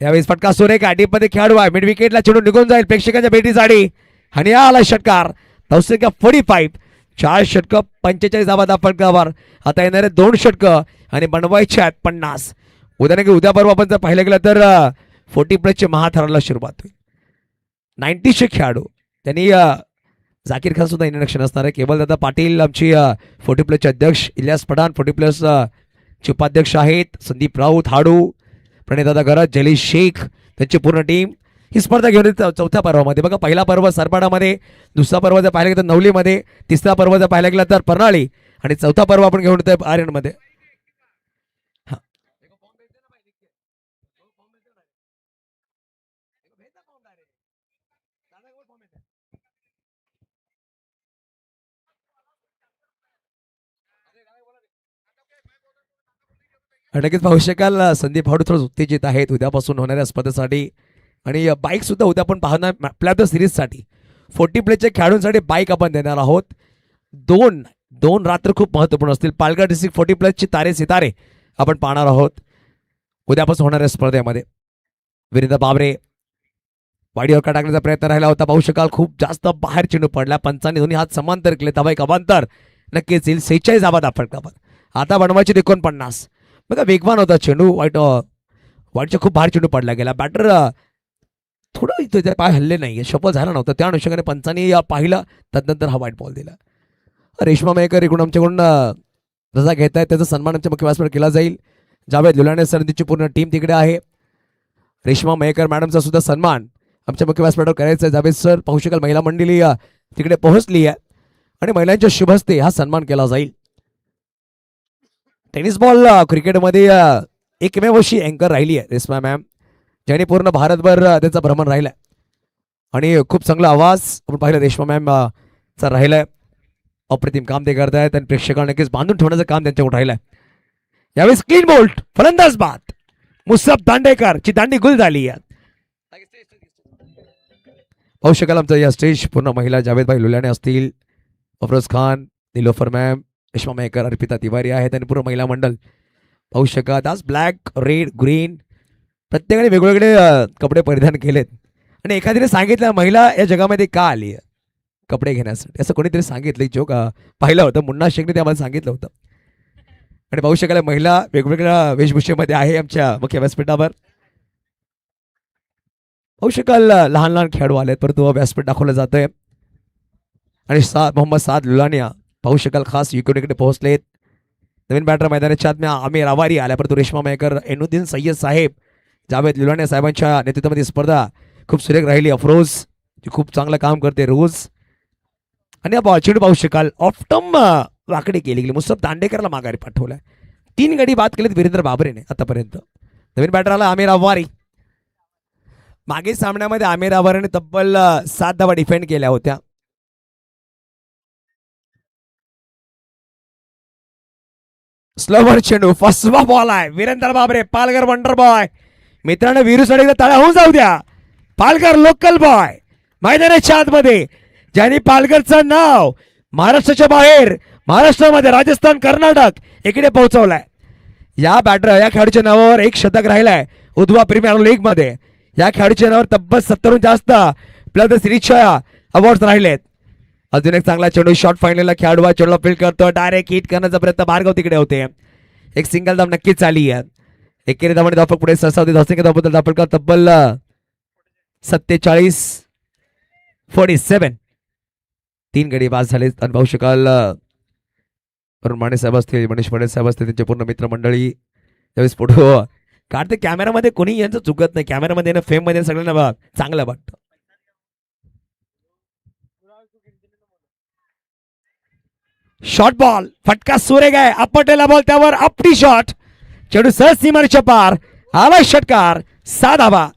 यावेळेस फटका सुरेख डीपमध्ये खेळाडू आहे. मिड विकेटला चेंडू निघून जाईल प्रेक्षकांच्या भेटीसाठी आणि आला षटकार. धावसंख्या 45. 4 षटक 45 धावा फटकावर. आता येणारे 2 षटक आणि बनवायचे आहेत 50. उद्या परवा आपण जर पाहिलं गेलं तर 40+ महाथराला सुरुवात होईल. 90चे खेळाडू त्यांनी जाकीर खान सुद्धा इंट्रोडक्शन असणार आहे. केवलदादा पाटील आमची 40+ अध्यक्ष. इलियास पठाण 40+ चे उपाध्यक्ष आहेत. संदीप राऊत हाडू, प्रणयदादा गरज, जलील शेख त्यांची पूर्ण टीम ही स्पर्धा घेऊन येते 4थ्या पर्वामध्ये. बघा पहिला पर्व सरपाडामध्ये, दुसरा पर्व जर पाहायला गेलं तर नवलीमध्ये, तिसरा पर्व जर पाहायला गेला तर परनाळी आणि 4था पर्व आपण घेऊन येतोय आर्यनमध्ये. नक्कीच पाहू शकाल संदीप हाडू थोडं उत्तेजित आहेत उद्यापासून होणाऱ्या स्पर्धेसाठी आणि बाईक सुद्धा उद्या आपण पाहणार प्लॅटर सिरीजसाठी. 40+ खेळाडूंसाठी बाईक आपण देणार आहोत. दोन रात्र खूप महत्त्वपूर्ण असतील. पालघर डिस्ट्रिक्ट 40+ तारे सितारे आपण पाहणार आहोत उद्यापासून होणाऱ्या स्पर्धेमध्ये. वीरेंद्र बाबरे वाडीवर का टाकण्याचा प्रयत्न राहिला होता. पाहू शकाल खूप जास्त बाहेर चेंडू पडला. पंचांनी दोन्ही हात समांतर केले. तबा एक अवांतर नक्कीच येईल. 46 धावा फटका. आता बनवायचे 49. बघा वेगवान होता चेंडू. वाईटच्या खूप बाहेर चेंडू पडला गेला. बॅटर थोडं इथं पाय हल्ले नाही, सफल झाला नव्हता. त्या अनुषंगाने पंचांनी पाहिलं, त्यानंतर हा व्हाईट बॉल दिला. रेश्मा मयेकर इकडून आमच्याकडून रजा घेत आहेत. त्याचा सन्मान आमच्या मुख्य व्यासपीठावर केला जाईल. जावेद लुलाने सर तिची पूर्ण टीम तिकडे आहे. रेश्मा मयेकर मॅडमचा सुद्धा सन्मान आमच्या मुख्य व्यासपीठावर करायचा आहे. जावेद सर पाहू शकाल महिला मंडळी तिकडे पोहोचली आहे आणि महिलांच्या शुभ हस्ते हा सन्मान केला जाईल. टेनिस बॉल क्रिकेटमध्ये एकमेव अशी अँकर राहिली आहे रेश्मा मॅम, ज्याने पूर्ण भारतभर त्याचा भ्रमण राहिलाय आणि खूप चांगला आवाज आपण पाहिलं रेश्मा मॅम चा राहिलाय. अप्रतिम काम ते करतायत आणि प्रेक्षकांना नक्कीच बांधून ठेवण्याचं काम त्यांच्याकडून राहिलंय. यावेळेस क्लीन बोल्ट फलंदाज बाद मुसब दांडेकर ची दांडी गुल झाली आहे. पाहू शकाल आमचं या स्टेज पूर्ण महिला जावेदभाई लुलाने असतील, अफरोज खान, निलोफर मॅम, रेश्मा मयेकर, अर्पिता तिवारी आहेत आणि पूर्ण महिला मंडळ पाहू शकाल. आज ब्लॅक, रेड, ग्रीन प्रत्येकाने वेगवेगळे कपडे परिधान केलेत आणि एखाद्याने सांगितलं महिला या जगामध्ये का आली आहे कपडे घेण्यासाठी, असं कोणीतरी सांगितलं. जोक पाहिलं होतं, मुन्ना शेखने ते आम्हाला सांगितलं होतं. आणि पाहू शकाल महिला वेगवेगळ्या वेशभूषेमध्ये आहे आमच्या मुख्य व्यासपीठावर. पाहू शकाल लहान लहान खेळाडू आलेत, परंतु व्यासपीठ दाखवलं जातंय आणि मोहम्मद साद लुलानिया पाहू शकाल खास युकेकडे पोहोचलेत. नवीन बॅटर मैदानाच्या आत आमिर आवारी आल्या, परंतु रेश्मा मयेकर, एनुद्दीन सय्यद साहेब, जावेद लुलानिया साहेबांच्या नेतृत्वामध्ये स्पर्धा खूप सुरेख राहिली. अफरोज ती खूप चांगलं काम करते रोज. आणि चेंडू पाहू शकाल ऑफ्टम वाकडे केली गेली. मुसब दांडेकरला माघारी पाठवलाय. 3 गडी बाद केलेत वीरेंद्र बाबरेने आतापर्यंत. नवीन बॅटर आला आमिर आवारी. मागील सामन्यामध्ये आमिर आवारीने तब्बल 7 धावा डिफेंड केल्या होत्या. स्लोवर चेंडू, फसवा बॉल आहे. Virendra Babre, Palghar wonder boy. मित्रांनो वीरूसाठी तळ्या होऊन जाऊ द्या. पालघर लोकल बॉय मैदानाच्या आतमध्ये, ज्यांनी पालघरचं नाव महाराष्ट्राच्या बाहेर, महाराष्ट्रामध्ये राजस्थान, कर्नाटक इकडे पोहोचवलाय. या खेळाडूच्या नावावर 1 शतक राहिलाय उधवा प्रीमियर लीग मध्ये. या खेळाडूच्या नावावर तब्बल 70 जास्त प्लेयर सिरीजच्या अवॉर्ड राहिलेत. अजून एक चांगला चेंडू, शॉर्ट फायनलला खेळाडू चेंडू फील्ड करतो, डायरेक्ट हिट करण्याचा प्रयत्न भार्गव तिकडे होते. एक सिंगल धाव नक्कीच आली आहे. एकेरी धावाने धावफलक पुढे सरसावते. धावसंख्या धावबद्दल धावफलक तब्बल 47. 3 गडी बाद झाले. आणि पाहू शकाल अरुण माने साहेब असतील, मनीष पटेल साहेब असतील, त्यांचे पूर्ण मित्रमंडळी त्यावेळेस फोटो काढते. कॅमेरामध्ये कोणी यांचं चुकत नाही. कॅमेरामध्ये फेम मध्ये सगळ्यांना चांगलं वाटतं. शॉर्ट बॉल, फटका सुरेख आहे. आपटलेला बॉल, त्यावर आपटी शॉट, चेंडू सहज सीमारेषेच्या पार, आवाज षटकार, 6 धावा.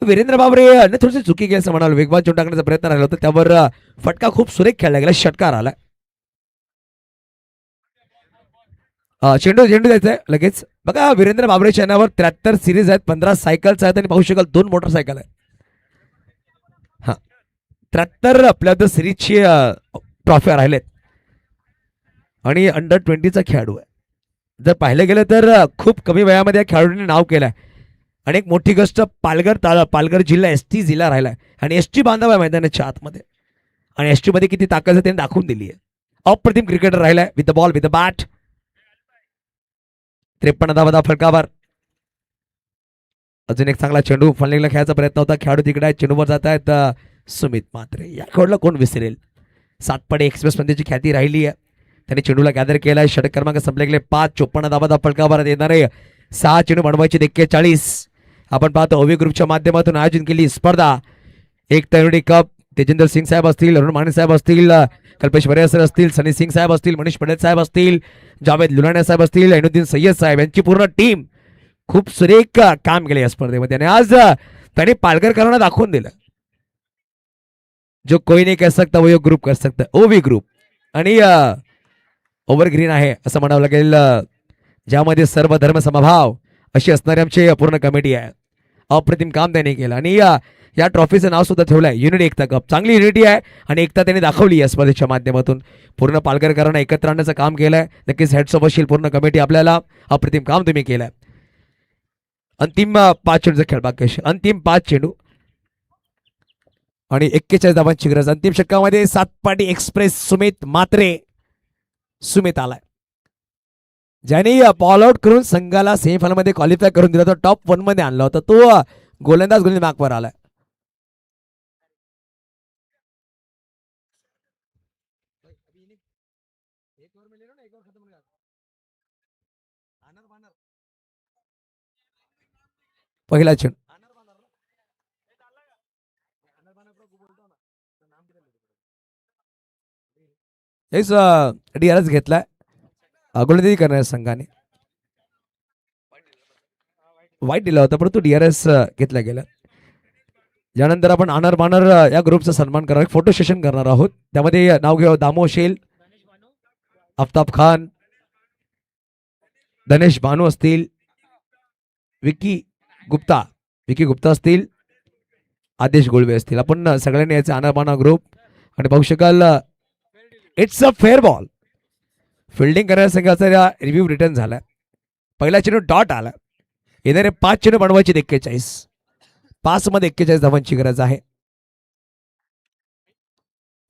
वीरेंद्र बाबरे थोडीशी चुकी केली असं म्हणाल. वेगवान चेंडू टाकण्याचा प्रयत्न राहिला होता, त्यावर फटका खूप सुरेख खेळला गेला, षटकार आला. चेंडू द्यायचा आहे लगेच. बघा वीरेंद्र बाबरेच्या नावावर 73 सिरीज आहेत, 15 सायकल्स आहेत आणि पाहू शकाल 2 मोटरसायकल आहेत. हा 73 आपल्या सिरीजची ट्रॉफी राहिलेत आणि अंडर 20चा खेळाडू आहे. जर पाहिलं गेलं तर खूप कमी वयामध्ये या खेळाडूंनी नाव केलंय. आणि एक मोठी गोष्ट, पालघर जिल्हा ST जिल्हा राहिलाय आणि ST बांधव आहे मैदानाच्या आतमध्ये आणि ST मध्ये किती ताकद आहे त्यांनी दाखवून दिली आहे. अप्रतिम क्रिकेटर राहिलाय. With the ball, with the bat. 53 धावा फलकावर. अजून एक चांगला चेंडू फलनिंगला खेळायचा प्रयत्न होता. खेळाडू तिकडे आहेत, चेंडूवर जात आहेत सुमित म्हात्रे. या खेळाडूला कोण विसरेल. 7 पडे एक्सप्रेस मध्ये ख्याती राहिली आहे. त्यांनी चेंडूला गॅदर केलाय. षटक क्रमांक संपले गेले 5. 54 धावा फलकावर येणारे 6 चेंडू बनवायचे 41. आपण पाहतो ओवी ग्रुपच्या माध्यमातून आयोजित केली स्पर्धा. एक तरुणी कप. तेजेंद्र सिंग साहेब असतील, अरुण माने साहेब असतील, कल्पेश वरेसर असतील, सनी सिंग साहेब असतील, मनीष पटेल साहेब असतील, जावेद लुलानिया साहेब असतील, एनुद्दीन सय्यद साहेब यांची पूर्ण टीम खूप सुरेख काम केले या स्पर्धेमध्ये. आणि आज त्यांनी पालघरकरांना दाखवून दिलं, जो कोई नाही कह सकता वो ग्रुप कर सकता. ओवी ग्रुप आणि ओव्हरग्रीन आहे असं म्हणावं लागेल, ज्यामध्ये सर्व धर्म समभाव अशी असणारी आमची पूर्ण कमिटी आहे. अप्रतिम काम त्यांनी केलं आणि या ट्रॉफीचं नाव सुद्धा ठेवलंय युनिटी एकता कप. चांगली युनिटी आहे आणि एकता त्यांनी दाखवली या स्पर्धेच्या माध्यमातून. पूर्ण पालघरकरांना एकत्र आणण्याचं काम केलंय. नक्कीच हेड्स ऑफ असेल पूर्ण कमिटी आपल्याला. अप्रतिम काम तुम्ही केलंय. अंतिम 5 चेंडूचा खेळ बाकी. अंतिम 5 चेंडू आणि 41 धावांची गरज. अंतिम षटकामध्ये सातपाटी एक्सप्रेस सुमित आलाय, ज्याने बॉल आउट करून संघाला सेमीफायनल मध्ये क्वालिफाय करून दिला होता, टॉप 1 मध्ये आणला होता. तो गोलंदाज गोलंदाज मार्कवर आलाय. पहिला चेंडू DRS घेतलाय गोलंदाजी करणाऱ्या संघाने. वाईट दिला होता परंतु DRS घेतला गेला. यानंतर आपण आनर बानर या ग्रुपचा सन्मान करणार, फोटो सेशन करणार आहोत. त्यामध्ये नाव घेऊ दामो शेल, आफ्ताब खान, धनेश भानू असतील, विकी गुप्ता असतील, आदेश गोळवे असतील. आपण सगळ्यांनी याचे आनर बानर ग्रुप आणि पाहू शकाल it's a fair ball. Fielding करणाऱ्या संघाचा रिव्ह्यू रिटर्न झाला. पहिला चेंडू डॉट आला. येणारे 5 चेंडू बनवायचे 41. 5 मध्ये 41 धावांची गरज आहे.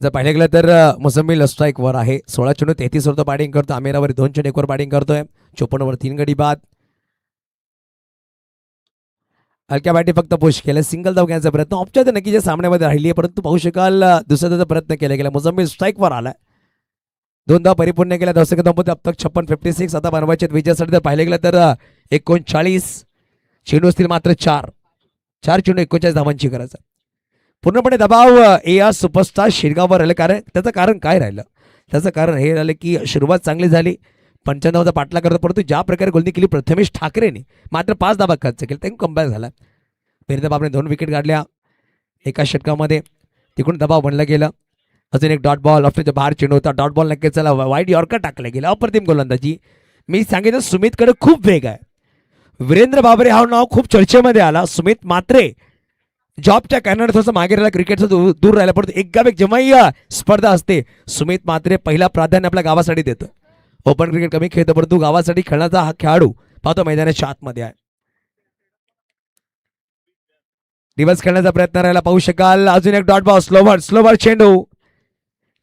जर पाहिलं गेलं तर मुसम्मिल स्ट्राईक वर आहे. 16 चेंडू 33 वर तो बॅटिंग करतो. आमिरावर 2 चेंडू 1 वर बॅटिंग करतोय. 54 वर 3 गडी बाद. हलक्या बॅटी फक्त पुश केलं. सिंगल धाव घेण्याचा प्रयत्न औपचारिक नक्कीच्या सामन्यामध्ये राहिली आहे, परंतु पाहू शकाल दुसऱ्या धावाचा प्रयत्न केला गेला. मुसम्मिल स्ट्राईक वर आलाय. 2 धाव परिपूर्ण केल्या. धावसंख्या धावमध्ये अब तक 56 आता बनवायचे विजयासाठी. जर पाहिलं गेलं तर 39 चेंडू असतील मात्र 4 चेंडू 39 धावांची गरज आहे. पूर्णपणे दबाव AR सुपरस्टार शिरगाववर राहिलं. त्याचं कारण काय राहिलं? त्याचं कारण हे राहिलं की सुरुवात चांगली झाली, 95 धावांचा पाठला करतो, परंतु ज्या प्रकारे गोलंदाजी केली प्रथमेश ठाकरेने मात्र 5 धावा खर्च केले, त्यांनी कमबॅक झाला. पेरदा बाबने 2 विकेट काढल्या एका षटकामध्ये. तिकडून दबाव बनला गेला. अजून एक डॉट बॉल ऑफच्या बाहेर चेंडू होता. डॉट बॉल नक्कीच चला वाईड यॉर्कर टाकला गेला. अप्रतिम गोलंदाजी. मी सांगितलं सुमितकडे खूप वेग आहे. वीरेंद्र बाबरे हा नाव खूप चर्चेमध्ये आला. सुमित मात्रे जॉबच्या कारणाने थोडंसं मागे राहिला, क्रिकेटचं दूर राहिला, परंतु एकावेग जेव्हाही स्पर्धा असते सुमित मात्रे पहिला प्राधान्य आपल्या गावासाठी देतो. ओपन क्रिकेट कमी खेळतो, परंतु गावासाठी खेळण्याचा हा खेळाडू पाहतो मैदानाच्या आतमध्ये आहे. दिवस खेळण्याचा प्रयत्न राहिला. पाहू शकाल अजून एक डॉट बॉल. स्लोवर चेंडू.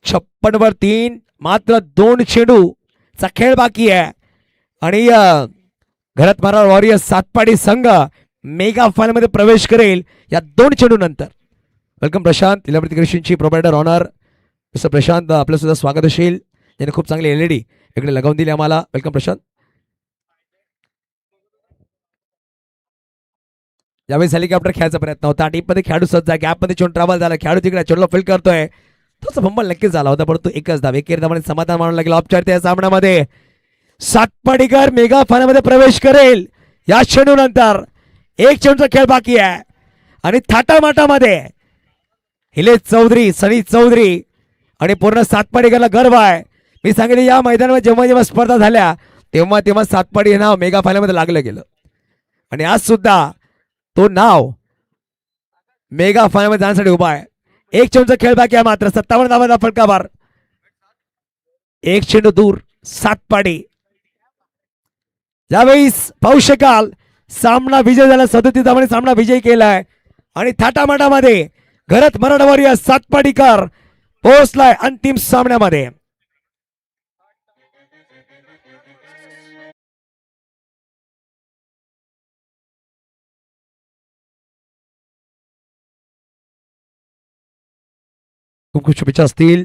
56 वर 3 मात्र 2 चेंडूचा खेळ बाकी आहे. आणि घरात मारा वॉरियर्स सातपाडी संघ मेगा फायनल मध्ये प्रवेश करेल या 2 चेंडू नंतर. वेलकम प्रशांत, इलेव्हन क्रिएशनची प्रोव्हायडर ऑनर मिस्टर प्रशांत, आपलं सुद्धा स्वागत असेल. ज्याने खूप चांगली LED इकडे लगावून दिली आम्हाला. वेलकम प्रशांत. यावेळी हेलिकॉप्टर खेळायचा प्रयत्न होता. टीपमध्ये खेळाडू सज्ज आहे. गॅपमध्ये चेंडू ट्रॅव्हल झाला. खेळाडू तिकडे चेंडूला फील्ड करतोय. तोच फंबल नक्कीच झाला होता, परंतु एकच धाव एकेर धावाने समाधान मानून लागेल. औपचारिक या सामन्यामध्ये सातपाडीकर मेगा फायनल मध्ये प्रवेश करेल या चेंडू नंतर. 1 चेंडूचा खेळ बाकी आहे आणि थाटामाटामध्ये हिलेश चौधरी, सनी चौधरी आणि पूर्ण सातपाडीकरला गर्व आहे. मी सांगितले या मैदानामध्ये जेव्हा स्पर्धा झाल्या तेव्हा सातपाडी हे नाव मेगा फायनल मध्ये लागलं गेलं आणि आज सुद्धा तो नाव मेगा फायनल मध्ये जाण्यासाठी उभा आहे. 1 चेंडूचा खेळ बाकी आहे मात्र 57 धावांचा फटकाबार. 1 चेंडू दूर सातपाडी. यावेळी पाहू शकाल सामना विजय झाला. 37 धावांनी सामना विजयी केलाय आणि थाटामाटामध्ये घरात मराठवाडी या सातपाडीकर पोहोचलाय अंतिम सामन्यामध्ये. खूप खूप शुभेच्छा असतील.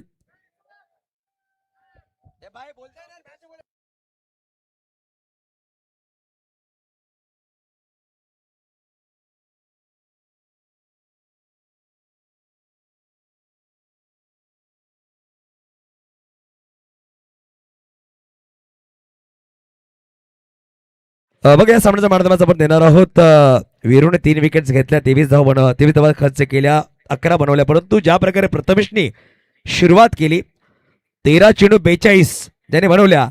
बघा या सामन्याच्या माध्यमात आपण देणार आहोत. वीरूने 3 विकेट्स घेतल्या, 23 धावा खर्च केल्या, 11 बनवल्या, परंतु ज्या प्रकारे प्रथमेशने सुरुवात केली 13 चेंडू 42 ज्याने बनवल्या